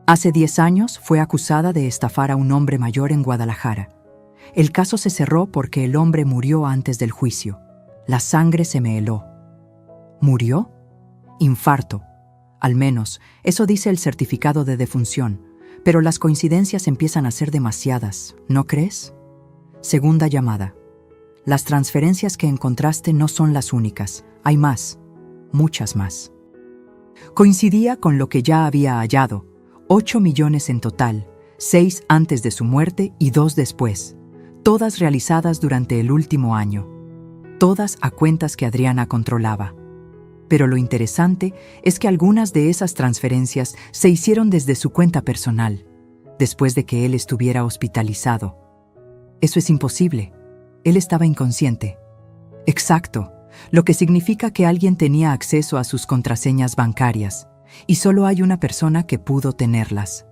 Hace 10 años fue acusada de estafar a un hombre mayor en Guadalajara. El caso se cerró porque el hombre murió antes del juicio. La sangre se me heló. ¿Murió? Infarto. Al menos, eso dice el certificado de defunción. Pero las coincidencias empiezan a ser demasiadas, ¿no crees? Segunda llamada. Las transferencias que encontraste no son las únicas. Hay más. Muchas más. Coincidía con lo que ya había hallado. 8 millones en total, 6 antes de su muerte y 2 después. Todas realizadas durante el último año. Todas a cuentas que Adriana controlaba. Pero lo interesante es que algunas de esas transferencias se hicieron desde su cuenta personal, después de que él estuviera hospitalizado. Eso es imposible. Él estaba inconsciente. Exacto, lo que significa que alguien tenía acceso a sus contraseñas bancarias, y solo hay una persona que pudo tenerlas.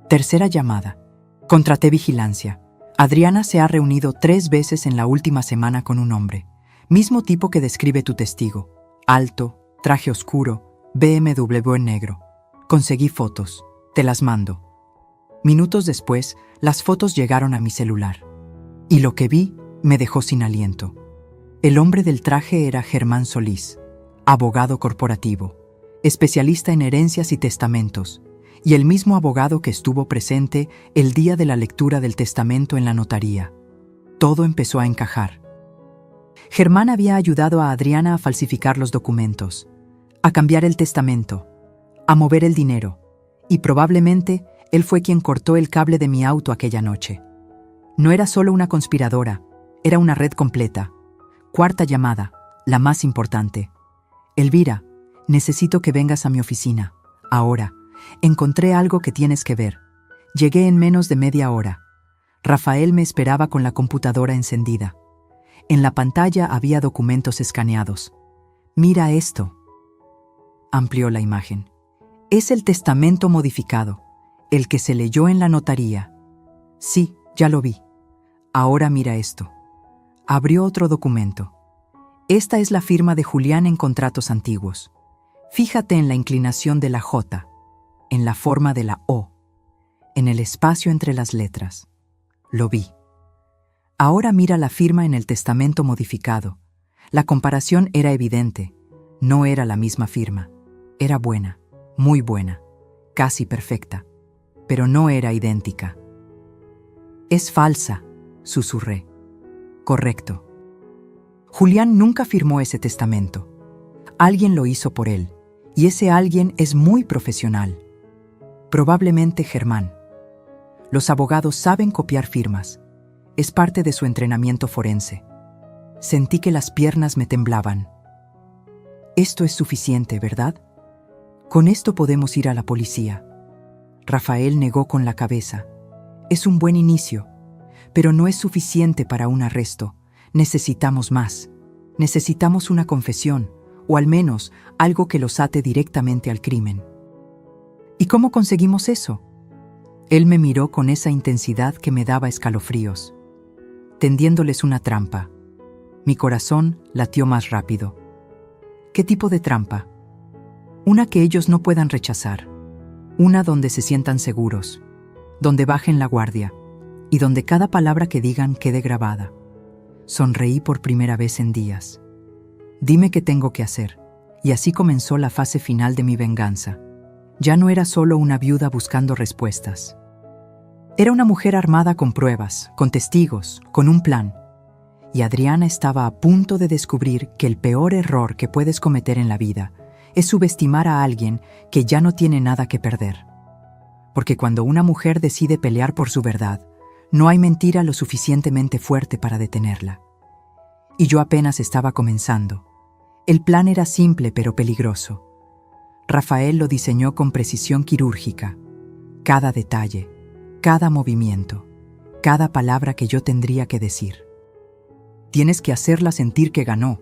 Tercera llamada. Contraté vigilancia. Adriana se ha reunido 3 veces en la última semana con un hombre, mismo tipo que describe tu testigo. Alto, traje oscuro, BMW en negro. Conseguí fotos. Te las mando. Minutos después, las fotos llegaron a mi celular. Y lo que vi me dejó sin aliento. El hombre del traje era Germán Solís, abogado corporativo, especialista en herencias y testamentos, y el mismo abogado que estuvo presente el día de la lectura del testamento en la notaría. Todo empezó a encajar. Germán había ayudado a Adriana a falsificar los documentos, a cambiar el testamento, a mover el dinero, y probablemente él fue quien cortó el cable de mi auto aquella noche. No era solo una conspiradora, era una red completa. Cuarta llamada, la más importante. Elvira, necesito que vengas a mi oficina. Ahora, encontré algo que tienes que ver. Llegué en menos de media hora. Rafael me esperaba con la computadora encendida. En la pantalla había documentos escaneados. Mira esto. Amplió la imagen. Es el testamento modificado, el que se leyó en la notaría. Sí, ya lo vi. Ahora mira esto. Abrió otro documento. Esta es la firma de Julián en contratos antiguos. Fíjate en la inclinación de la J, en la forma de la O, en el espacio entre las letras. Lo vi. Ahora mira la firma en el testamento modificado. La comparación era evidente. No era la misma firma. Era buena, muy buena, casi perfecta, pero no era idéntica. Es falsa, susurré. Correcto. Julián nunca firmó ese testamento. Alguien lo hizo por él, y ese alguien es muy profesional. Probablemente Germán. Los abogados saben copiar firmas. Es parte de su entrenamiento forense. Sentí que las piernas me temblaban. Esto es suficiente, ¿verdad? Con esto podemos ir a la policía. Rafael negó con la cabeza. Es un buen inicio, pero no es suficiente para un arresto. Necesitamos más. Necesitamos una confesión, o al menos algo que los ate directamente al crimen. ¿Y cómo conseguimos eso? Él me miró con esa intensidad que me daba escalofríos. Tendiéndoles una trampa. Mi corazón latió más rápido. ¿Qué tipo de trampa? Una que ellos no puedan rechazar. Una donde se sientan seguros, donde bajen la guardia y donde cada palabra que digan quede grabada. Sonreí por primera vez en días. Dime qué tengo que hacer. Y así comenzó la fase final de mi venganza. Ya no era solo una viuda buscando respuestas. Era una mujer armada con pruebas, con testigos, con un plan. Y Adriana estaba a punto de descubrir que el peor error que puedes cometer en la vida es subestimar a alguien que ya no tiene nada que perder. Porque cuando una mujer decide pelear por su verdad, no hay mentira lo suficientemente fuerte para detenerla. Y yo apenas estaba comenzando. El plan era simple pero peligroso. Rafael lo diseñó con precisión quirúrgica. Cada detalle, cada movimiento, cada palabra que yo tendría que decir. Tienes que hacerla sentir que ganó,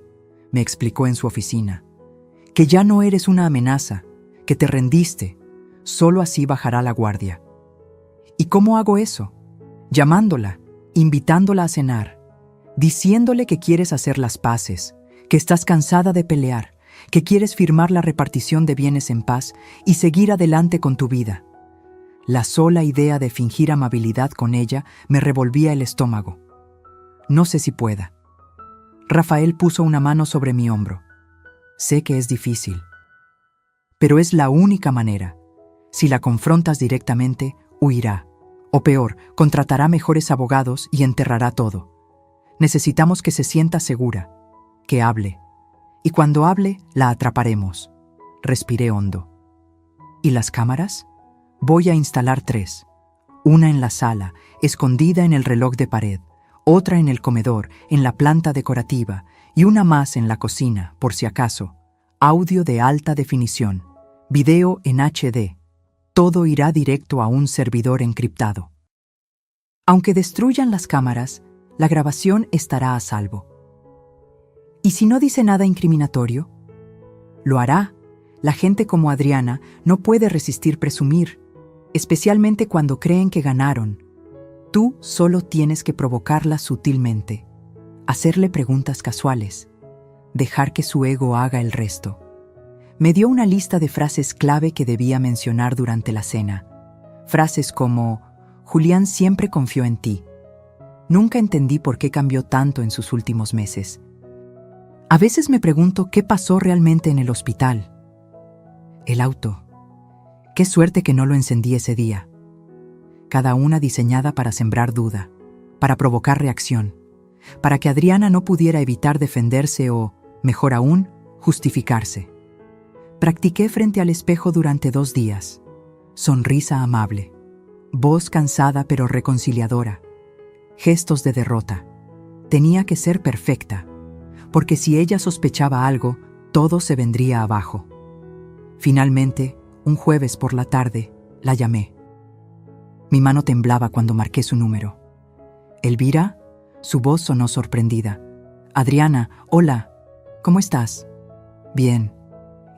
me explicó en su oficina. Que ya no eres una amenaza, que te rendiste. Solo así bajará la guardia. ¿Y cómo hago eso? Llamándola, invitándola a cenar, diciéndole que quieres hacer las paces, que estás cansada de pelear, que quieres firmar la repartición de bienes en paz y seguir adelante con tu vida. La sola idea de fingir amabilidad con ella me revolvía el estómago. No sé si pueda. Rafael puso una mano sobre mi hombro. Sé que es difícil, pero es la única manera. Si la confrontas directamente, huirá. O peor, contratará mejores abogados y enterrará todo. Necesitamos que se sienta segura, que hable. Y cuando hable, la atraparemos. Respiré hondo. ¿Y las cámaras? Voy a instalar 3. Una en la sala, escondida en el reloj de pared. Otra en el comedor, en la planta decorativa. Y una más en la cocina, por si acaso. Audio de alta definición. Video en HD. Todo irá directo a un servidor encriptado. Aunque destruyan las cámaras, la grabación estará a salvo. ¿Y si no dice nada incriminatorio? Lo hará. La gente como Adriana no puede resistir presumir, especialmente cuando creen que ganaron. Tú solo tienes que provocarla sutilmente, hacerle preguntas casuales, dejar que su ego haga el resto. Me dio una lista de frases clave que debía mencionar durante la cena. Frases como: Julián siempre confió en ti. Nunca entendí por qué cambió tanto en sus últimos meses. A veces me pregunto qué pasó realmente en el hospital. El auto. Qué suerte que no lo encendí ese día. Cada una diseñada para sembrar duda, para provocar reacción, para que Adriana no pudiera evitar defenderse o, mejor aún, justificarse. Practiqué frente al espejo durante 2 días. Sonrisa amable, voz cansada pero reconciliadora, gestos de derrota. Tenía que ser perfecta, porque si ella sospechaba algo, todo se vendría abajo. Finalmente, un jueves por la tarde, la llamé. Mi mano temblaba cuando marqué su número. Elvira, su voz sonó sorprendida. Adriana, hola, ¿cómo estás? Bien.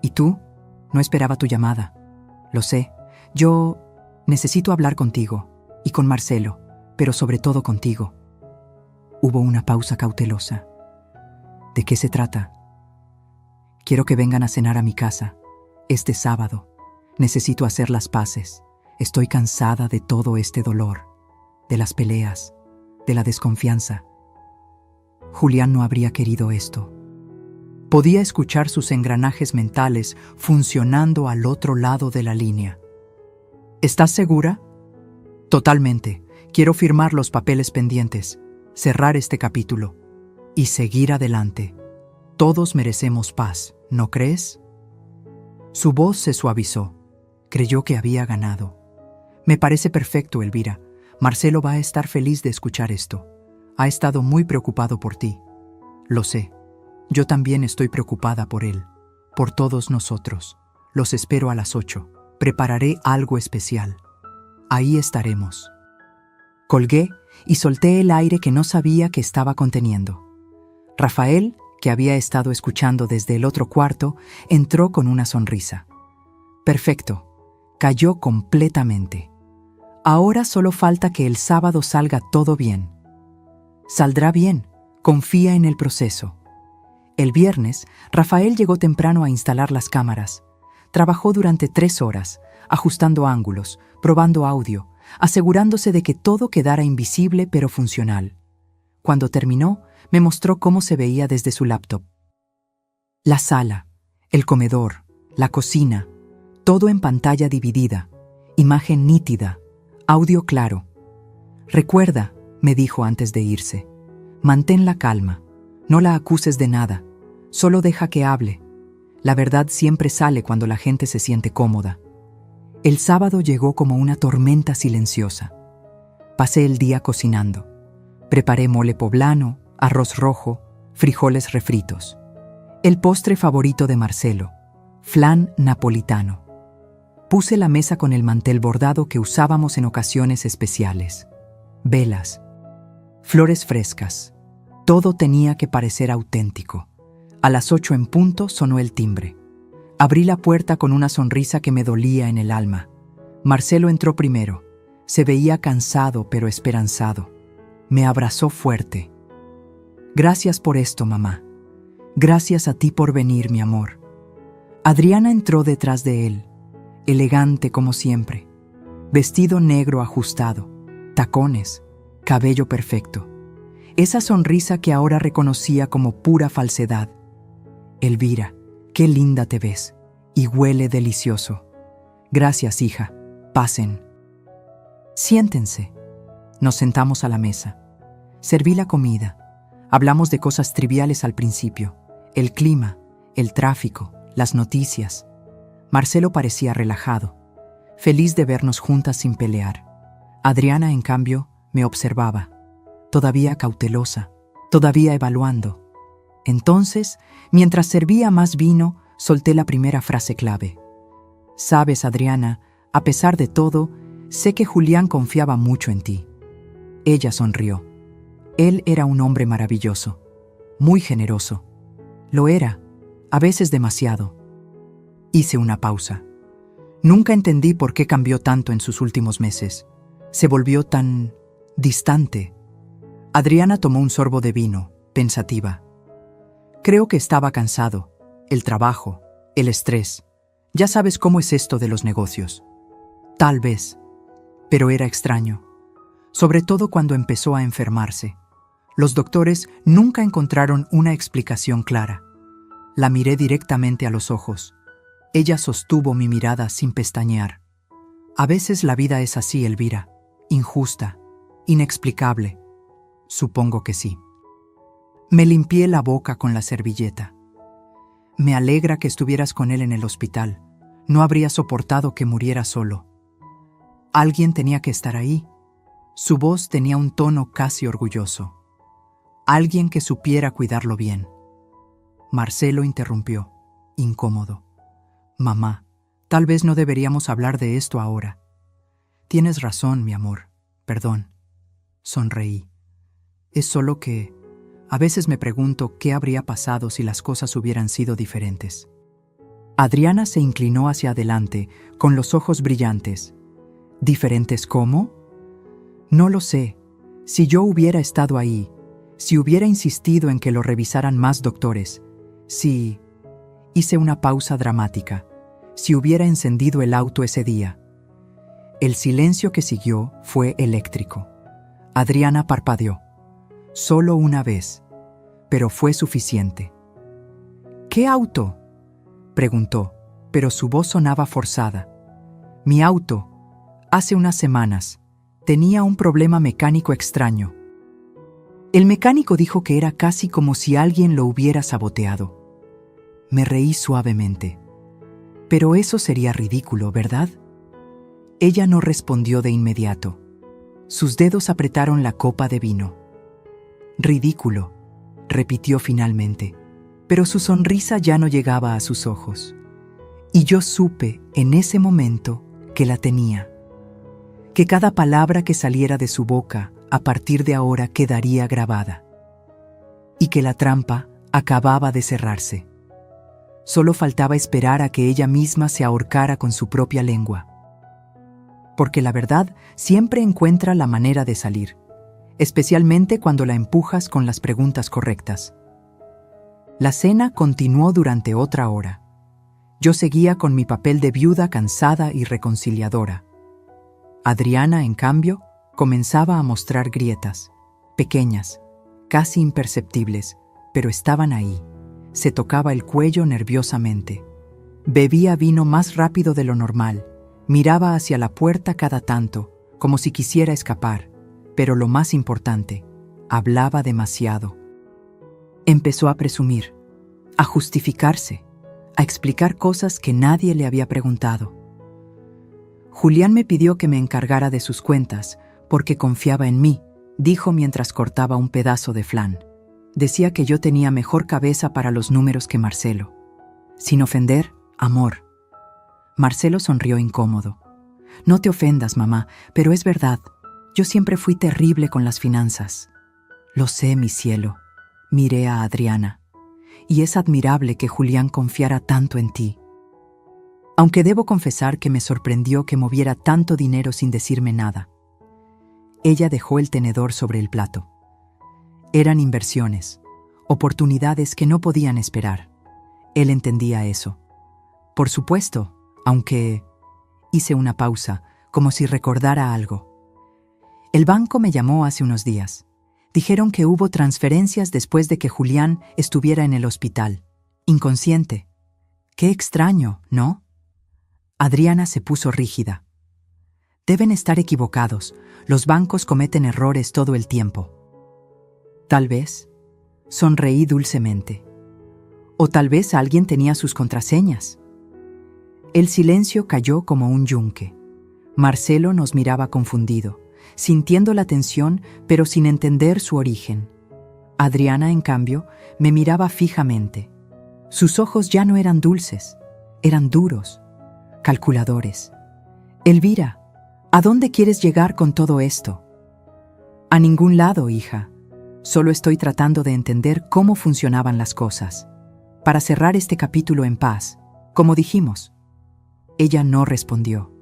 ¿Y tú? No esperaba tu llamada. Lo sé. Yo necesito hablar contigo y con Marcelo, pero sobre todo contigo. Hubo una pausa cautelosa. ¿De qué se trata? Quiero que vengan a cenar a mi casa, este sábado. Necesito hacer las paces. Estoy cansada de todo este dolor, de las peleas, de la desconfianza. Julián no habría querido esto. Podía escuchar sus engranajes mentales funcionando al otro lado de la línea. ¿Estás segura? Totalmente. Quiero firmar los papeles pendientes, cerrar este capítulo y seguir adelante. Todos merecemos paz, ¿no crees? Su voz se suavizó. Creyó que había ganado. Me parece perfecto, Elvira. Marcelo va a estar feliz de escuchar esto. Ha estado muy preocupado por ti. Lo sé. Yo también estoy preocupada por él, por todos nosotros. Los espero a las 8. Prepararé algo especial. Ahí estaremos. Colgué y solté el aire que no sabía que estaba conteniendo. Rafael, que había estado escuchando desde el otro cuarto, entró con una sonrisa. Perfecto. Cayó completamente. Ahora solo falta que el sábado salga todo bien. Saldrá bien. Confía en el proceso. El viernes, Rafael llegó temprano a instalar las cámaras. Trabajó durante 3 horas, ajustando ángulos, probando audio, asegurándose de que todo quedara invisible pero funcional. Cuando terminó, me mostró cómo se veía desde su laptop. La sala, el comedor, la cocina, todo en pantalla dividida, imagen nítida, audio claro. Recuerda, me dijo antes de irse, mantén la calma, no la acuses de nada, solo deja que hable. La verdad siempre sale cuando la gente se siente cómoda. El sábado llegó como una tormenta silenciosa. Pasé el día cocinando. Preparé mole poblano, arroz rojo, frijoles refritos. El postre favorito de Marcelo, flan napolitano. Puse la mesa con el mantel bordado que usábamos en ocasiones especiales. Velas, flores frescas, Todo tenía que parecer auténtico. A las 8 en punto sonó el timbre. Abrí la puerta con una sonrisa que me dolía en el alma. Marcelo entró primero. Se veía cansado pero esperanzado. Me abrazó fuerte. Gracias por esto, mamá. Gracias a ti por venir, mi amor. Adriana entró detrás de él, elegante como siempre. Vestido negro ajustado, tacones, cabello perfecto. Esa sonrisa que ahora reconocía como pura falsedad. Elvira, qué linda te ves, y huele delicioso. Gracias, hija. Pasen. Siéntense. Nos sentamos a la mesa. Serví la comida. Hablamos de cosas triviales al principio. El clima, el tráfico, las noticias. Marcelo parecía relajado, feliz de vernos juntas sin pelear. Adriana, en cambio, me observaba, todavía cautelosa, todavía evaluando. Entonces, mientras servía más vino, solté la primera frase clave. Sabes, Adriana, a pesar de todo, sé que Julián confiaba mucho en ti. Ella sonrió. Él era un hombre maravilloso, muy generoso. Lo era, a veces demasiado. Hice una pausa. Nunca entendí por qué cambió tanto en sus últimos meses. Se volvió tan distante. Adriana tomó un sorbo de vino, pensativa. Creo que estaba cansado. El trabajo, el estrés. Ya sabes cómo es esto de los negocios. Tal vez. Pero era extraño. Sobre todo cuando empezó a enfermarse. Los doctores nunca encontraron una explicación clara. La miré directamente a los ojos. Ella sostuvo mi mirada sin pestañear. A veces la vida es así, Elvira. Injusta, inexplicable. Supongo que sí. Me limpié la boca con la servilleta. Me alegra que estuvieras con él en el hospital. No habría soportado que muriera solo. Alguien tenía que estar ahí. Su voz tenía un tono casi orgulloso. Alguien que supiera cuidarlo bien. Marcelo interrumpió, incómodo. Mamá, tal vez no deberíamos hablar de esto ahora. Tienes razón, mi amor. Perdón. Sonreí. Es solo que a veces me pregunto qué habría pasado si las cosas hubieran sido diferentes. Adriana se inclinó hacia adelante, con los ojos brillantes. ¿Diferentes cómo? No lo sé. Si yo hubiera estado ahí, si hubiera insistido en que lo revisaran más doctores, si... Hice una pausa dramática. Si hubiera encendido el auto ese día. El silencio que siguió fue eléctrico. Adriana parpadeó. Solo una vez, pero fue suficiente. ¿Qué auto?, preguntó, pero su voz sonaba forzada. Mi auto, hace unas semanas, tenía un problema mecánico extraño. El mecánico dijo que era casi como si alguien lo hubiera saboteado. Me reí suavemente. Pero eso sería ridículo, ¿verdad? Ella no respondió de inmediato. Sus dedos apretaron la copa de vino. Ridículo, repitió finalmente, pero su sonrisa ya no llegaba a sus ojos. Y yo supe en ese momento que la tenía. Que cada palabra que saliera de su boca a partir de ahora quedaría grabada. Y que la trampa acababa de cerrarse. Solo faltaba esperar a que ella misma se ahorcara con su propia lengua. Porque la verdad siempre encuentra la manera de salir, especialmente cuando la empujas con las preguntas correctas. La cena continuó durante otra hora. Yo seguía con mi papel de viuda cansada y reconciliadora. Adriana, en cambio, comenzaba a mostrar grietas, pequeñas, casi imperceptibles, pero estaban ahí. Se tocaba el cuello nerviosamente. Bebía vino más rápido de lo normal. Miraba hacia la puerta cada tanto, como si quisiera escapar. Pero lo más importante, hablaba demasiado. Empezó a presumir, a justificarse, a explicar cosas que nadie le había preguntado. Julián me pidió que me encargara de sus cuentas, porque confiaba en mí, dijo mientras cortaba un pedazo de flan. Decía que yo tenía mejor cabeza para los números que Marcelo. Sin ofender, amor. Marcelo sonrió incómodo. No te ofendas, mamá, pero es verdad. Yo siempre fui terrible con las finanzas. Lo sé, mi cielo. Miré a Adriana. Y es admirable que Julián confiara tanto en ti. Aunque debo confesar que me sorprendió que moviera tanto dinero sin decirme nada. Ella dejó el tenedor sobre el plato. Eran inversiones, oportunidades que no podían esperar. Él entendía eso. Por supuesto, aunque... Hice una pausa, como si recordara algo. El banco me llamó hace unos días. Dijeron que hubo transferencias después de que Julián estuviera en el hospital, inconsciente. Qué extraño, ¿no? Adriana se puso rígida. Deben estar equivocados. Los bancos cometen errores todo el tiempo. Tal vez. Sonreí dulcemente. O tal vez alguien tenía sus contraseñas. El silencio cayó como un yunque. Marcelo nos miraba confundido, sintiendo la tensión, pero sin entender su origen. Adriana, en cambio, me miraba fijamente. Sus ojos ya no eran dulces, eran duros, calculadores. Elvira, ¿a dónde quieres llegar con todo esto? A ningún lado, hija. Solo estoy tratando de entender cómo funcionaban las cosas, para cerrar este capítulo en paz, como dijimos. Ella no respondió.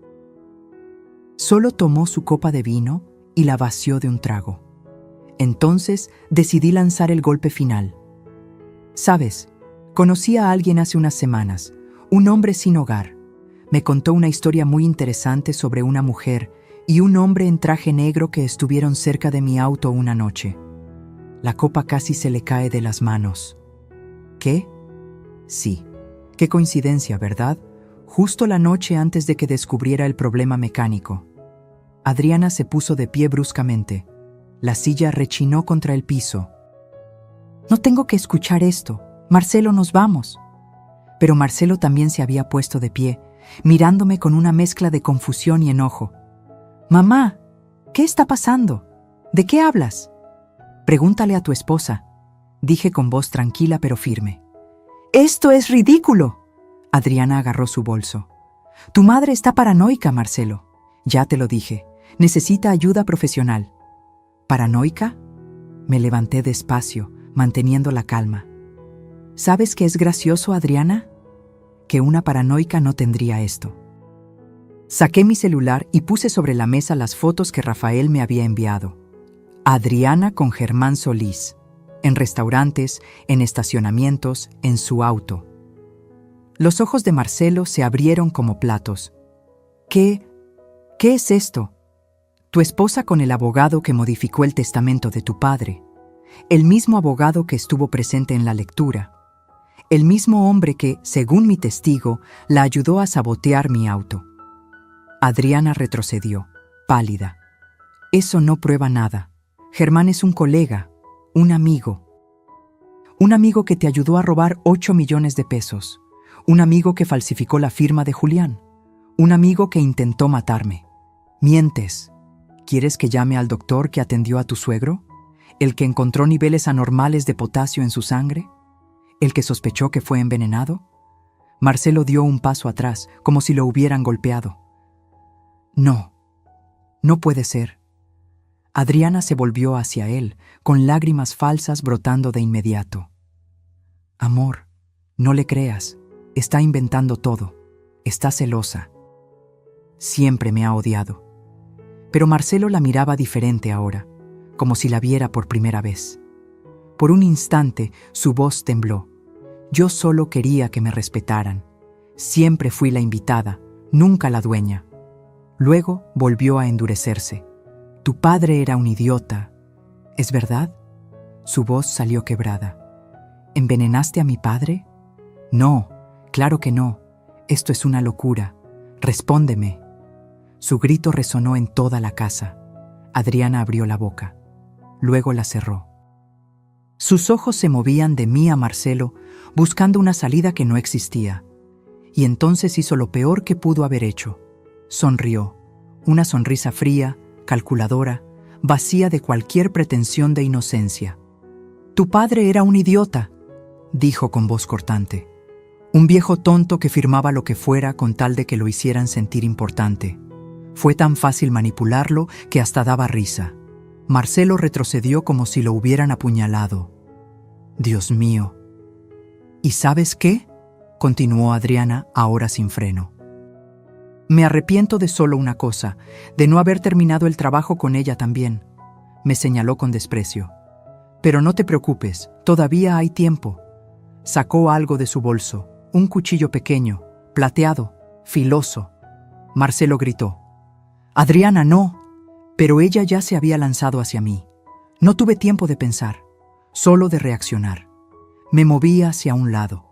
Solo tomó su copa de vino y la vació de un trago. Entonces decidí lanzar el golpe final. ¿Sabes? Conocí a alguien hace unas semanas, un hombre sin hogar. Me contó una historia muy interesante sobre una mujer y un hombre en traje negro que estuvieron cerca de mi auto una noche. La copa casi se le cae de las manos. ¿Qué? Sí. Qué coincidencia, ¿verdad? Justo la noche antes de que descubriera el problema mecánico. Adriana se puso de pie bruscamente. La silla rechinó contra el piso. No tengo que escuchar esto. Marcelo, nos vamos. Pero Marcelo también se había puesto de pie, mirándome con una mezcla de confusión y enojo. Mamá, ¿qué está pasando? ¿De qué hablas? Pregúntale a tu esposa, dije con voz tranquila pero firme. ¡Esto es ridículo! Adriana agarró su bolso. Tu madre está paranoica, Marcelo. Ya te lo dije. Necesita ayuda profesional. ¿Paranoica? Me levanté despacio, manteniendo la calma. ¿Sabes qué es gracioso, Adriana? Que una paranoica no tendría esto. Saqué mi celular y puse sobre la mesa las fotos que Rafael me había enviado. Adriana con Germán Solís, en restaurantes, en estacionamientos, en su auto. Los ojos de Marcelo se abrieron como platos. ¿Qué es esto? Tu esposa con el abogado que modificó el testamento de tu padre. El mismo abogado que estuvo presente en la lectura. El mismo hombre que, según mi testigo, la ayudó a sabotear mi auto. Adriana retrocedió, pálida. Eso no prueba nada. Germán es un colega, un amigo. Un amigo que te ayudó a robar 8 millones de pesos. Un amigo que falsificó la firma de Julián. Un amigo que intentó matarme. Mientes. ¿Quieres que llame al doctor que atendió a tu suegro? ¿El que encontró niveles anormales de potasio en su sangre? ¿El que sospechó que fue envenenado? Marcelo dio un paso atrás, como si lo hubieran golpeado. No, no puede ser. Adriana se volvió hacia él, con lágrimas falsas brotando de inmediato. Amor, no le creas. Está inventando todo. Está celosa. Siempre me ha odiado. Pero Marcelo la miraba diferente ahora, como si la viera por primera vez. Por un instante, su voz tembló. Yo solo quería que me respetaran. Siempre fui la invitada, nunca la dueña. Luego volvió a endurecerse. Tu padre era un idiota. ¿Es verdad? Su voz salió quebrada. ¿Envenenaste a mi padre? No, claro que no. Esto es una locura. Respóndeme. Su grito resonó en toda la casa. Adriana abrió la boca. Luego la cerró. Sus ojos se movían de mí a Marcelo, buscando una salida que no existía. Y entonces hizo lo peor que pudo haber hecho. Sonrió. Una sonrisa fría, calculadora, vacía de cualquier pretensión de inocencia. Tu padre era un idiota, dijo con voz cortante. Un viejo tonto que firmaba lo que fuera con tal de que lo hicieran sentir importante. Fue tan fácil manipularlo que hasta daba risa. Marcelo retrocedió como si lo hubieran apuñalado. Dios mío. ¿Y sabes qué?, continuó Adriana, ahora sin freno. Me arrepiento de solo una cosa, de no haber terminado el trabajo con ella también. Me señaló con desprecio. Pero no te preocupes, todavía hay tiempo. Sacó algo de su bolso, un cuchillo pequeño, plateado, filoso. Marcelo gritó. Adriana, no. Pero ella ya se había lanzado hacia mí. No tuve tiempo de pensar, solo de reaccionar. Me moví hacia un lado.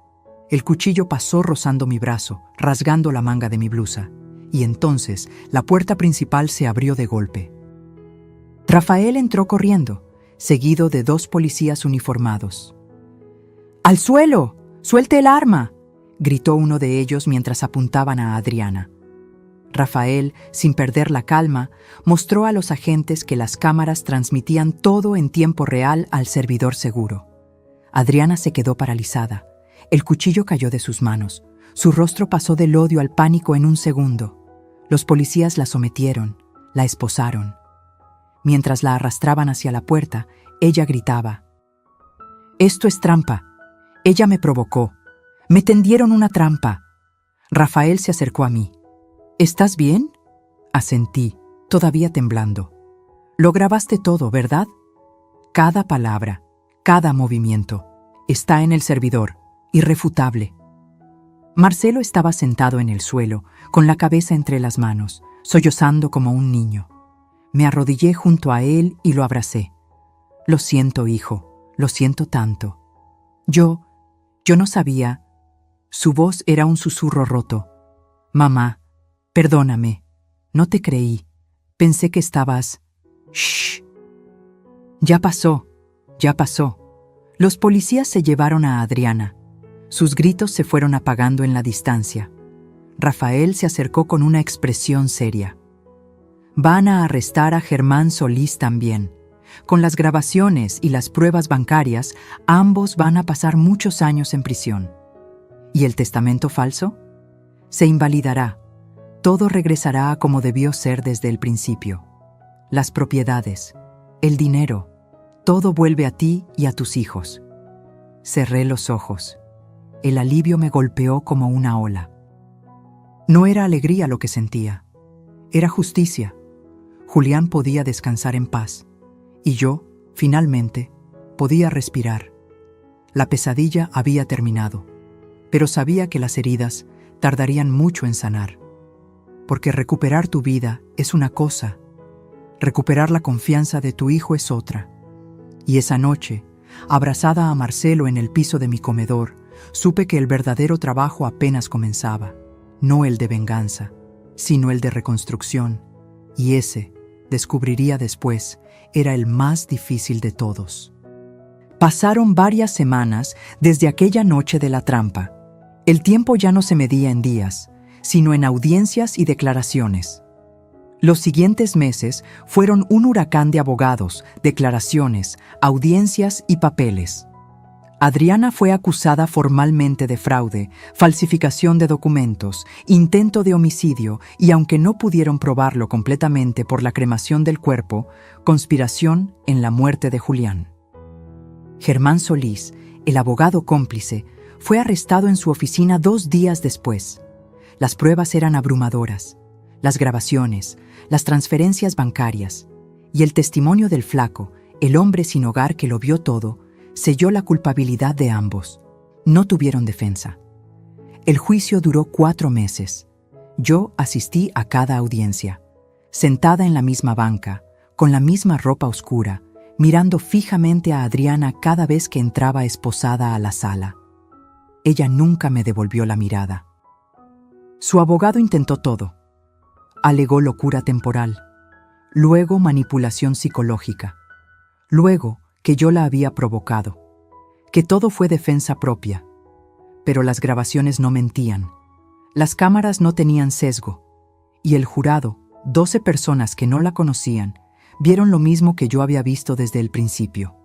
El cuchillo pasó rozando mi brazo, rasgando la manga de mi blusa. Y entonces la puerta principal se abrió de golpe. Rafael entró corriendo, seguido de 2 policías uniformados. ¡Al suelo! ¡Suelte el arma!, gritó uno de ellos mientras apuntaban a Adriana. Rafael, sin perder la calma, mostró a los agentes que las cámaras transmitían todo en tiempo real al servidor seguro. Adriana se quedó paralizada. El cuchillo cayó de sus manos. Su rostro pasó del odio al pánico en un segundo. Los policías la sometieron, la esposaron. Mientras la arrastraban hacia la puerta, ella gritaba. «Esto es trampa. Ella me provocó. Me tendieron una trampa». Rafael se acercó a mí. «¿Estás bien?», asentí, todavía temblando. «Lo grabaste todo, ¿verdad? Cada palabra, cada movimiento. Está en el servidor, irrefutable». Marcelo estaba sentado en el suelo, con la cabeza entre las manos, sollozando como un niño. Me arrodillé junto a él y lo abracé. «Lo siento, hijo, lo siento tanto. Yo no sabía». Su voz era un susurro roto. «Mamá, perdóname. No te creí. Pensé que estabas...» «Shh. Ya pasó, ya pasó». Los policías se llevaron a Adriana. Sus gritos se fueron apagando en la distancia. Rafael se acercó con una expresión seria. «Van a arrestar a Germán Solís también. Con las grabaciones y las pruebas bancarias, ambos van a pasar muchos años en prisión. ¿Y el testamento falso? Se invalidará. Todo regresará a como debió ser desde el principio. Las propiedades, el dinero, todo vuelve a ti y a tus hijos». Cerré los ojos. El alivio me golpeó como una ola. No era alegría lo que sentía. Era justicia. Julián podía descansar en paz. Y yo, finalmente, podía respirar. La pesadilla había terminado, pero sabía que las heridas tardarían mucho en sanar. Porque recuperar tu vida es una cosa, recuperar la confianza de tu hijo es otra. Y esa noche, abrazada a Marcelo en el piso de mi comedor, supe que el verdadero trabajo apenas comenzaba, no el de venganza, sino el de reconstrucción, y ese, descubriría después, era el más difícil de todos. Pasaron varias semanas desde aquella noche de la trampa. El tiempo ya no se medía en días, sino en audiencias y declaraciones. Los siguientes meses fueron un huracán de abogados, declaraciones, audiencias y papeles. Adriana fue acusada formalmente de fraude, falsificación de documentos, intento de homicidio y, aunque no pudieron probarlo completamente por la cremación del cuerpo, conspiración en la muerte de Julián. Germán Solís, el abogado cómplice, fue arrestado en su oficina 2 días después. Las pruebas eran abrumadoras, las grabaciones, las transferencias bancarias, y el testimonio del flaco, el hombre sin hogar que lo vio todo, selló la culpabilidad de ambos. No tuvieron defensa. El juicio duró 4 meses. Yo asistí a cada audiencia, sentada en la misma banca, con la misma ropa oscura, mirando fijamente a Adriana cada vez que entraba esposada a la sala. Ella nunca me devolvió la mirada. Su abogado intentó todo. Alegó locura temporal, luego manipulación psicológica, luego que yo la había provocado, que todo fue defensa propia. Pero las grabaciones no mentían, las cámaras no tenían sesgo, y el jurado, 12 personas que no la conocían, vieron lo mismo que yo había visto desde el principio.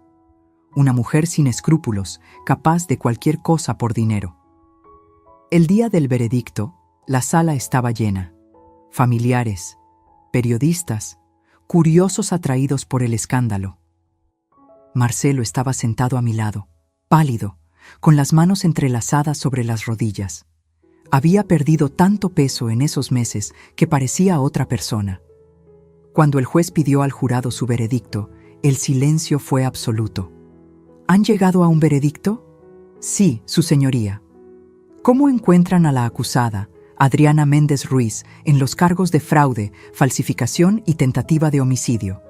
Una mujer sin escrúpulos, capaz de cualquier cosa por dinero. El día del veredicto, la sala estaba llena. Familiares, periodistas, curiosos atraídos por el escándalo. Marcelo estaba sentado a mi lado, pálido, con las manos entrelazadas sobre las rodillas. Había perdido tanto peso en esos meses que parecía otra persona. Cuando el juez pidió al jurado su veredicto, el silencio fue absoluto. ¿Han llegado a un veredicto? Sí, su señoría. ¿Cómo encuentran a la acusada, Adriana Méndez Ruiz, en los cargos de fraude, falsificación y tentativa de homicidio?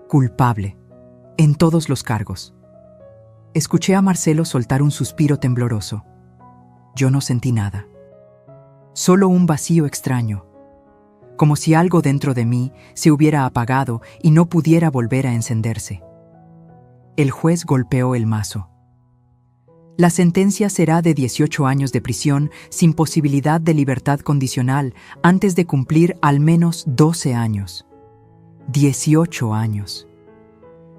Culpable, en todos los cargos. Escuché a Marcelo soltar un suspiro tembloroso. Yo no sentí nada. Solo un vacío extraño, como si algo dentro de mí se hubiera apagado y no pudiera volver a encenderse. El juez golpeó el mazo. La sentencia será de 18 años de prisión sin posibilidad de libertad condicional antes de cumplir al menos 12 años. 18 años.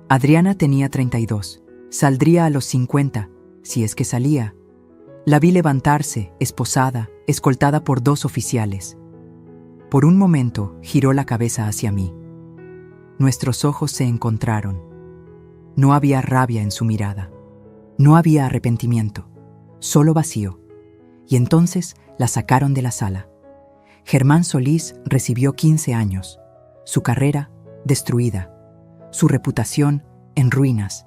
Adriana tenía 32. Saldría a los 50, si es que salía. La vi levantarse, esposada, escoltada por 2 oficiales. Por un momento giró la cabeza hacia mí. Nuestros ojos se encontraron. No había rabia en su mirada. No había arrepentimiento, solo vacío. Y entonces la sacaron de la sala. Germán Solís recibió 15 años. Su carrera, destruida. Su reputación, en ruinas.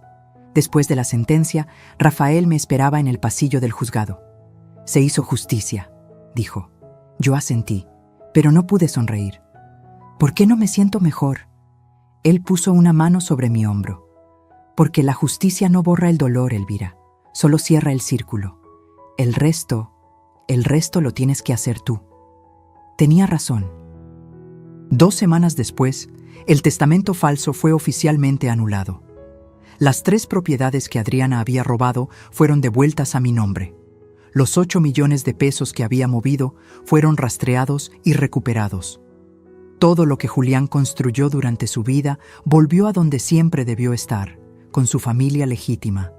Después de la sentencia, Rafael me esperaba en el pasillo del juzgado. Se hizo justicia, dijo. Yo asentí, pero no pude sonreír. ¿Por qué no me siento mejor? Él puso una mano sobre mi hombro. Porque la justicia no borra el dolor, Elvira, solo cierra el círculo. El resto lo tienes que hacer tú. Tenía razón. 2 semanas después, el testamento falso fue oficialmente anulado. Las 3 propiedades que Adriana había robado fueron devueltas a mi nombre. Los 8 millones de pesos que había movido fueron rastreados y recuperados. Todo lo que Julián construyó durante su vida volvió a donde siempre debió estar, con su familia legítima.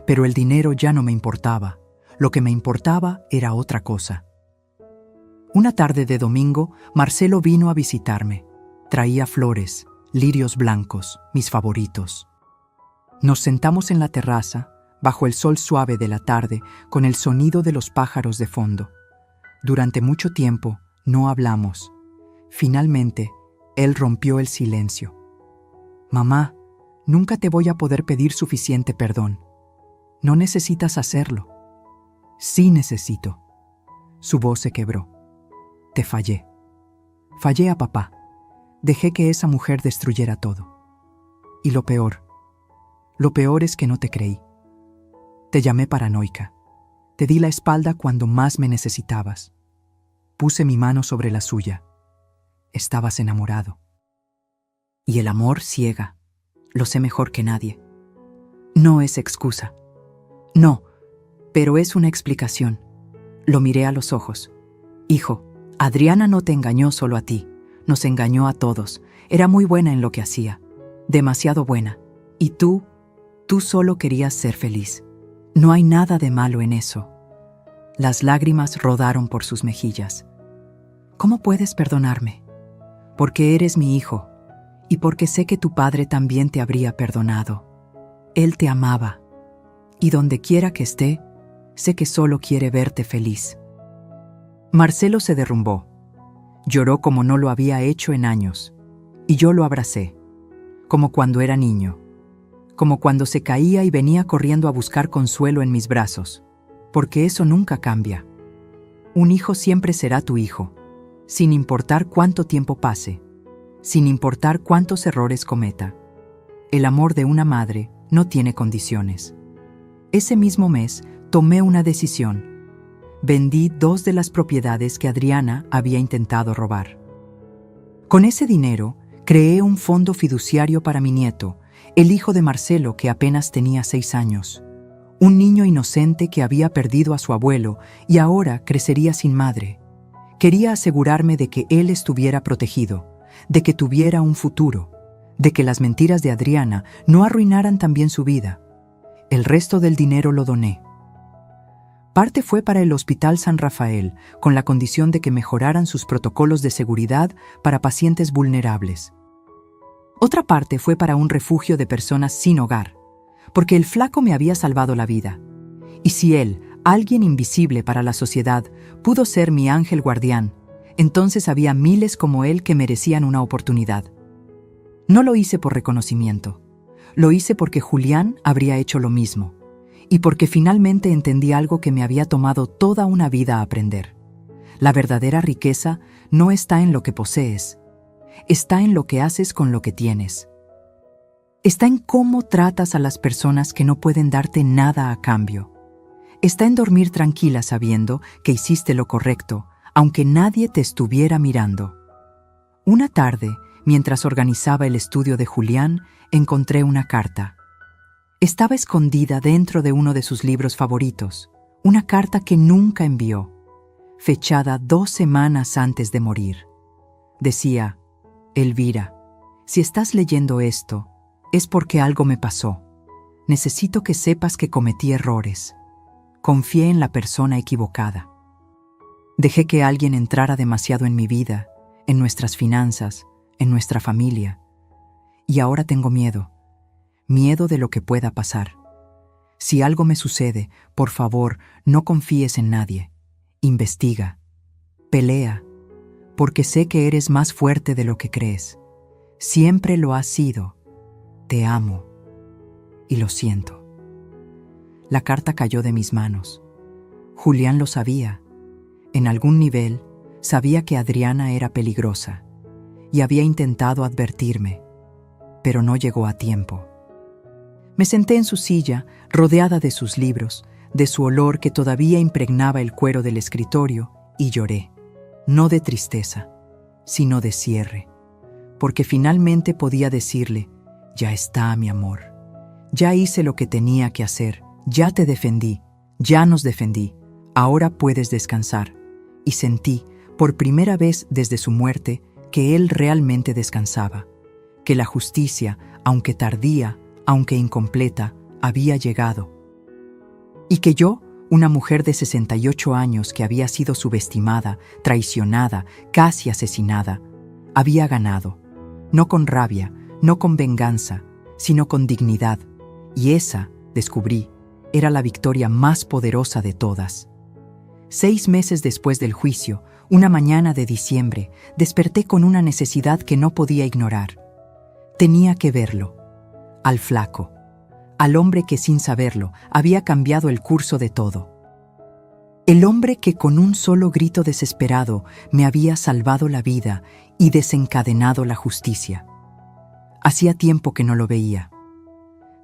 Pero el dinero ya no me importaba. Lo que me importaba era otra cosa. Una tarde de domingo, Marcelo vino a visitarme. Traía flores, lirios blancos, mis favoritos. Nos sentamos en la terraza, bajo el sol suave de la tarde, con el sonido de los pájaros de fondo. Durante mucho tiempo no hablamos. Finalmente, él rompió el silencio. Mamá, nunca te voy a poder pedir suficiente perdón. No necesitas hacerlo. Sí necesito. Su voz se quebró. Te fallé. Fallé a papá. Dejé que esa mujer destruyera todo. Y lo peor es que no te creí. Te llamé paranoica. Te di la espalda cuando más me necesitabas. Puse mi mano sobre la suya. Estabas enamorado. Y el amor ciega. Lo sé mejor que nadie. No es excusa. No, pero es una explicación. Lo miré a los ojos. Hijo, Adriana no te engañó solo a ti. Nos engañó a todos. Era muy buena en lo que hacía. Demasiado buena. Y tú solo querías ser feliz. No hay nada de malo en eso. Las lágrimas rodaron por sus mejillas. ¿Cómo puedes perdonarme? Porque eres mi hijo, y porque sé que tu padre también te habría perdonado. Él te amaba, y donde quiera que esté, sé que solo quiere verte feliz. Marcelo se derrumbó. Lloró como no lo había hecho en años, y yo lo abracé, como cuando era niño. Como cuando se caía y venía corriendo a buscar consuelo en mis brazos, porque eso nunca cambia. Un hijo siempre será tu hijo, sin importar cuánto tiempo pase, sin importar cuántos errores cometa. El amor de una madre no tiene condiciones. Ese mismo mes tomé una decisión. Vendí 2 de las propiedades que Adriana había intentado robar. Con ese dinero, creé un fondo fiduciario para mi nieto, el hijo de Marcelo, que apenas tenía 6 años. Un niño inocente que había perdido a su abuelo y ahora crecería sin madre. Quería asegurarme de que él estuviera protegido, de que tuviera un futuro, de que las mentiras de Adriana no arruinaran también su vida. El resto del dinero lo doné. Parte fue para el Hospital San Rafael, con la condición de que mejoraran sus protocolos de seguridad para pacientes vulnerables. Otra parte fue para un refugio de personas sin hogar, porque el flaco me había salvado la vida. Y si él, alguien invisible para la sociedad, pudo ser mi ángel guardián, entonces había miles como él que merecían una oportunidad. No lo hice por reconocimiento. Lo hice porque Julián habría hecho lo mismo, y porque finalmente entendí algo que me había tomado toda una vida aprender. La verdadera riqueza no está en lo que posees, está en lo que haces con lo que tienes. Está en cómo tratas a las personas que no pueden darte nada a cambio. Está en dormir tranquila sabiendo que hiciste lo correcto, aunque nadie te estuviera mirando. Una tarde, mientras organizaba el estudio de Julián, encontré una carta. Estaba escondida dentro de uno de sus libros favoritos, una carta que nunca envió, fechada 2 semanas antes de morir. Decía: Elvira, si estás leyendo esto, es porque algo me pasó. Necesito que sepas que cometí errores. Confié en la persona equivocada. Dejé que alguien entrara demasiado en mi vida, en nuestras finanzas, en nuestra familia. Y ahora tengo miedo de lo que pueda pasar. Si algo me sucede, por favor, no confíes en nadie. Investiga, pelea, porque sé que eres más fuerte de lo que crees. Siempre lo has sido. Te amo y lo siento. La carta cayó de mis manos. Julián lo sabía. En algún nivel, sabía que Adriana era peligrosa y había intentado advertirme, pero no llegó a tiempo. Me senté en su silla, rodeada de sus libros, de su olor que todavía impregnaba el cuero del escritorio, y lloré, no de tristeza, sino de cierre, porque finalmente podía decirle: ya está, mi amor, ya hice lo que tenía que hacer, ya te defendí, ya nos defendí, ahora puedes descansar. Y sentí, por primera vez desde su muerte, que él realmente descansaba, que la justicia, aunque tardía, aunque incompleta, había llegado. Y que yo, una mujer de 68 años que había sido subestimada, traicionada, casi asesinada, había ganado, no con rabia, no con venganza, sino con dignidad, y esa, descubrí, era la victoria más poderosa de todas. 6 meses después del juicio, una mañana de diciembre, desperté con una necesidad que no podía ignorar. Tenía que verlo, al flaco, al hombre que sin saberlo había cambiado el curso de todo. El hombre que con un solo grito desesperado me había salvado la vida y desencadenado la justicia. Hacía tiempo que no lo veía.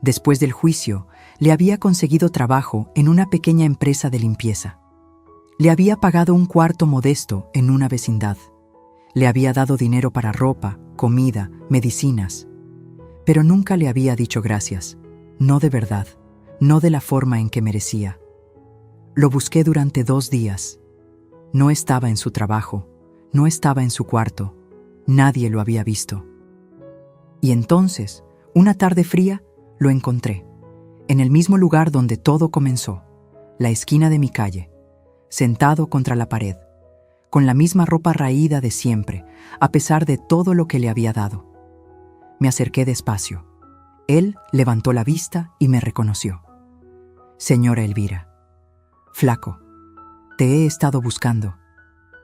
Después del juicio, le había conseguido trabajo en una pequeña empresa de limpieza. Le había pagado un cuarto modesto en una vecindad. Le había dado dinero para ropa, comida, medicinas. Pero nunca le había dicho gracias. No de verdad, no de la forma en que merecía. Lo busqué durante 2 días. No estaba en su trabajo, no estaba en su cuarto. Nadie lo había visto. Y entonces, una tarde fría, lo encontré, en el mismo lugar donde todo comenzó, la esquina de mi calle, sentado contra la pared, con la misma ropa raída de siempre, a pesar de todo lo que le había dado. Me acerqué despacio. Él levantó la vista y me reconoció. Señora Elvira. Flaco, te he estado buscando.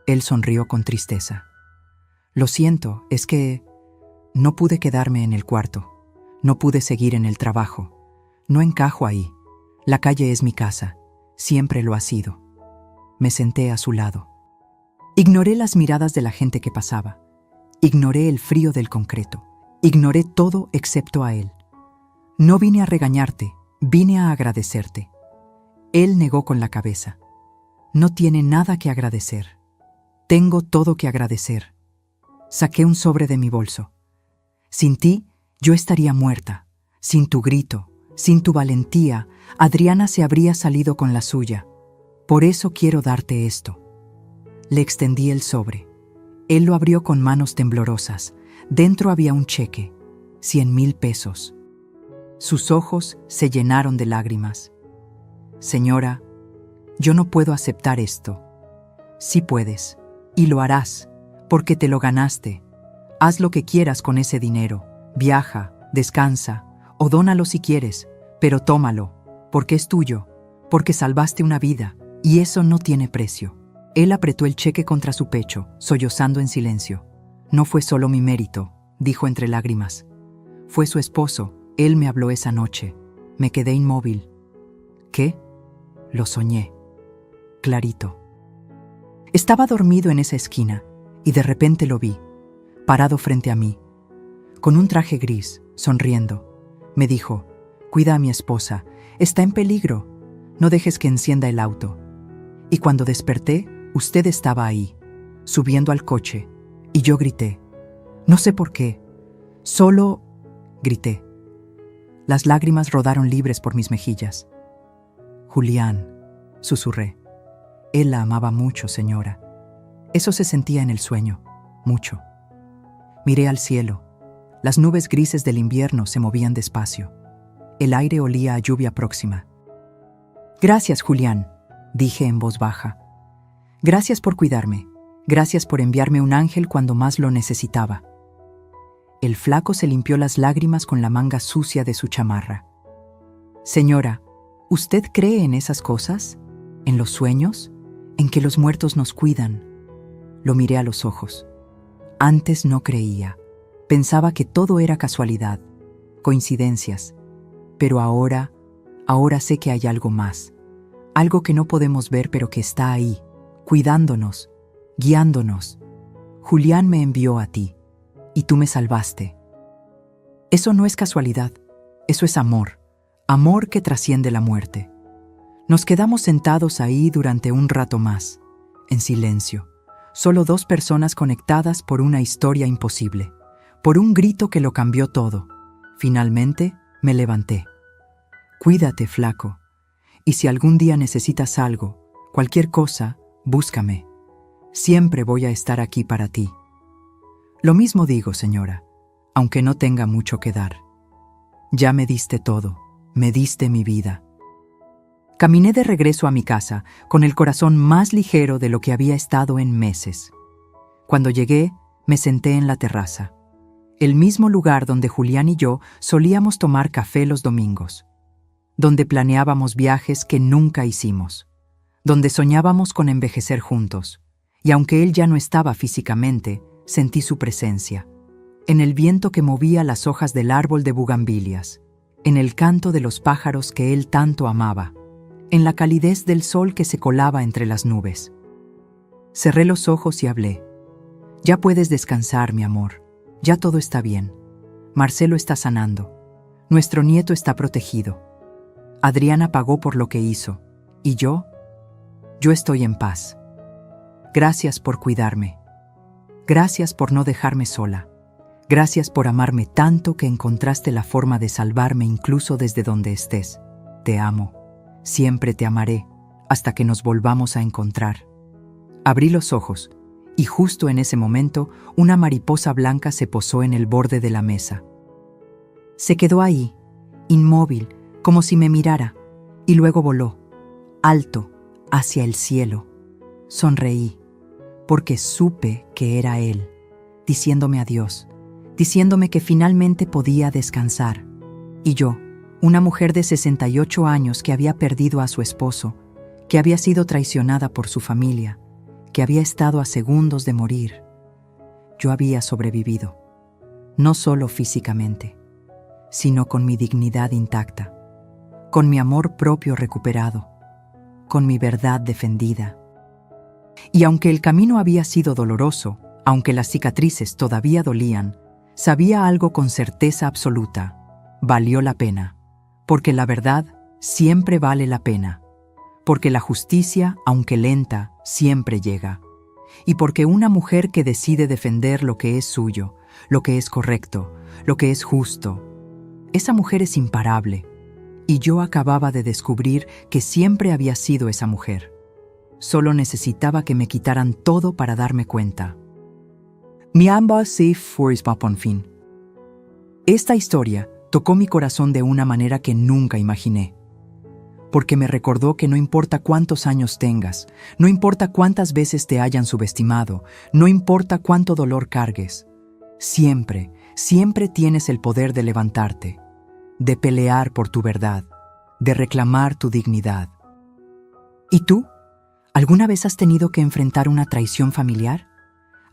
Él sonrió con tristeza. Lo siento, es que no pude quedarme en el cuarto. No pude seguir en el trabajo. No encajo ahí. La calle es mi casa. Siempre lo ha sido. Me senté a su lado. Ignoré las miradas de la gente que pasaba. Ignoré el frío del concreto. Ignoré todo excepto a él. No vine a regañarte, vine a agradecerte. Él negó con la cabeza. No tiene nada que agradecer. Tengo todo que agradecer. Saqué un sobre de mi bolso. Sin ti, yo estaría muerta. Sin tu grito, sin tu valentía, Adriana se habría salido con la suya. Por eso quiero darte esto. Le extendí el sobre. Él lo abrió con manos temblorosas. Dentro había un cheque, 100,000 pesos. Sus ojos se llenaron de lágrimas. Señora, yo no puedo aceptar esto. Sí puedes, y lo harás, porque te lo ganaste. Haz lo que quieras con ese dinero. Viaja, descansa, o dónalo si quieres, Pero tómalo, porque es tuyo, porque salvaste una vida, y eso no tiene precio. Él apretó el cheque contra su pecho, sollozando en silencio. No fue solo mi mérito, dijo entre lágrimas. Fue su esposo, él me habló esa noche. Me quedé inmóvil. ¿Qué? Lo soñé. Clarito. Estaba dormido en esa esquina, y de repente lo vi, parado frente a mí, con un traje gris, sonriendo. Me dijo: «Cuida a mi esposa, está en peligro, no dejes que encienda el auto». Y cuando desperté, usted estaba ahí, subiendo al coche, y yo grité. No sé por qué, solo grité. Las lágrimas rodaron libres por mis mejillas. «Julián», susurré. Él la amaba mucho, señora. Eso se sentía en el sueño, mucho. Miré al cielo. Las nubes grises del invierno se movían despacio. El aire olía a lluvia próxima. «Gracias, Julián», dije en voz baja. «Gracias por cuidarme. Gracias por enviarme un ángel cuando más lo necesitaba». El flaco se limpió las lágrimas con la manga sucia de su chamarra. «Señora, ¿usted cree en esas cosas? ¿En los sueños? ¿En que los muertos nos cuidan?» Lo miré a los ojos. Antes no creía. Pensaba que todo era casualidad, coincidencias. Pero ahora sé que hay algo más. Algo que no podemos ver pero que está ahí, cuidándonos, guiándonos. Julián me envió a ti, y tú me salvaste. Eso no es casualidad, eso es amor, amor que trasciende la muerte. Nos quedamos sentados ahí durante un rato más, en silencio, solo dos personas conectadas por una historia imposible, por un grito que lo cambió todo. Finalmente, me levanté. «Cuídate, flaco, y si algún día necesitas algo, cualquier cosa, búscame. Siempre voy a estar aquí para ti». «Lo mismo digo, señora, aunque no tenga mucho que dar. Ya me diste todo, me diste mi vida». Caminé de regreso a mi casa, con el corazón más ligero de lo que había estado en meses. Cuando llegué, me senté en la terraza, el mismo lugar donde Julián y yo solíamos tomar café los domingos, donde planeábamos viajes que nunca hicimos, donde soñábamos con envejecer juntos, y aunque él ya no estaba físicamente, sentí su presencia, en el viento que movía las hojas del árbol de bugambilias, en el canto de los pájaros que él tanto amaba, en la calidez del sol que se colaba entre las nubes. Cerré los ojos y hablé. «Ya puedes descansar, mi amor. Ya todo está bien. Marcelo está sanando. Nuestro nieto está protegido. Adriana pagó por lo que hizo. ¿Y yo? Yo estoy en paz. Gracias por cuidarme. Gracias por no dejarme sola. Gracias por amarme tanto que encontraste la forma de salvarme incluso desde donde estés. Te amo. Siempre te amaré, hasta que nos volvamos a encontrar». Abrí los ojos, y justo en ese momento, una mariposa blanca se posó en el borde de la mesa. Se quedó ahí, inmóvil, como si me mirara, y luego voló, alto, hacia el cielo. Sonreí, porque supe que era él, diciéndome adiós, diciéndome que finalmente podía descansar. Y yo, una mujer de 68 años que había perdido a su esposo, que había sido traicionada por su familia, que había estado a segundos de morir. Yo había sobrevivido, no solo físicamente, sino con mi dignidad intacta, con mi amor propio recuperado, con mi verdad defendida. Y aunque el camino había sido doloroso, aunque las cicatrices todavía dolían, sabía algo con certeza absoluta: valió la pena. Porque la verdad siempre vale la pena, porque la justicia, aunque lenta, siempre llega, y porque una mujer que decide defender lo que es suyo, lo que es correcto, lo que es justo, esa mujer es imparable, y yo acababa de descubrir que siempre había sido esa mujer. Solo necesitaba que me quitaran todo para darme cuenta. Mi amba se fue por fin. Esta historia tocó mi corazón de una manera que nunca imaginé, porque me recordó que no importa cuántos años tengas, no importa cuántas veces te hayan subestimado, no importa cuánto dolor cargues, siempre, siempre tienes el poder de levantarte, de pelear por tu verdad, de reclamar tu dignidad. ¿Y tú? ¿Alguna vez has tenido que enfrentar una traición familiar?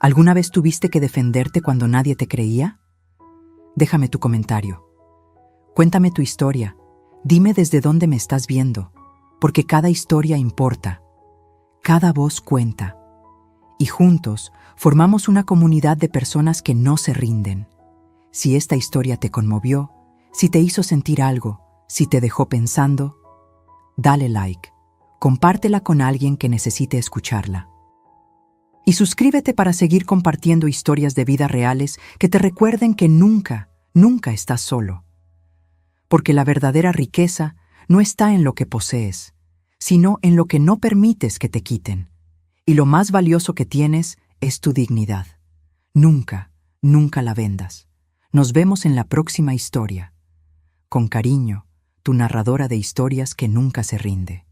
¿Alguna vez tuviste que defenderte cuando nadie te creía? Déjame tu comentario. Cuéntame tu historia. Dime desde dónde me estás viendo, porque cada historia importa. Cada voz cuenta. Y juntos formamos una comunidad de personas que no se rinden. Si esta historia te conmovió, si te hizo sentir algo, si te dejó pensando, dale like, compártela con alguien que necesite escucharla. Y suscríbete para seguir compartiendo historias de vida reales que te recuerden que nunca, nunca estás solo. Porque la verdadera riqueza no está en lo que posees, sino en lo que no permites que te quiten. Y lo más valioso que tienes es tu dignidad. Nunca, nunca la vendas. Nos vemos en la próxima historia. Con cariño, tu narradora de historias que nunca se rinde.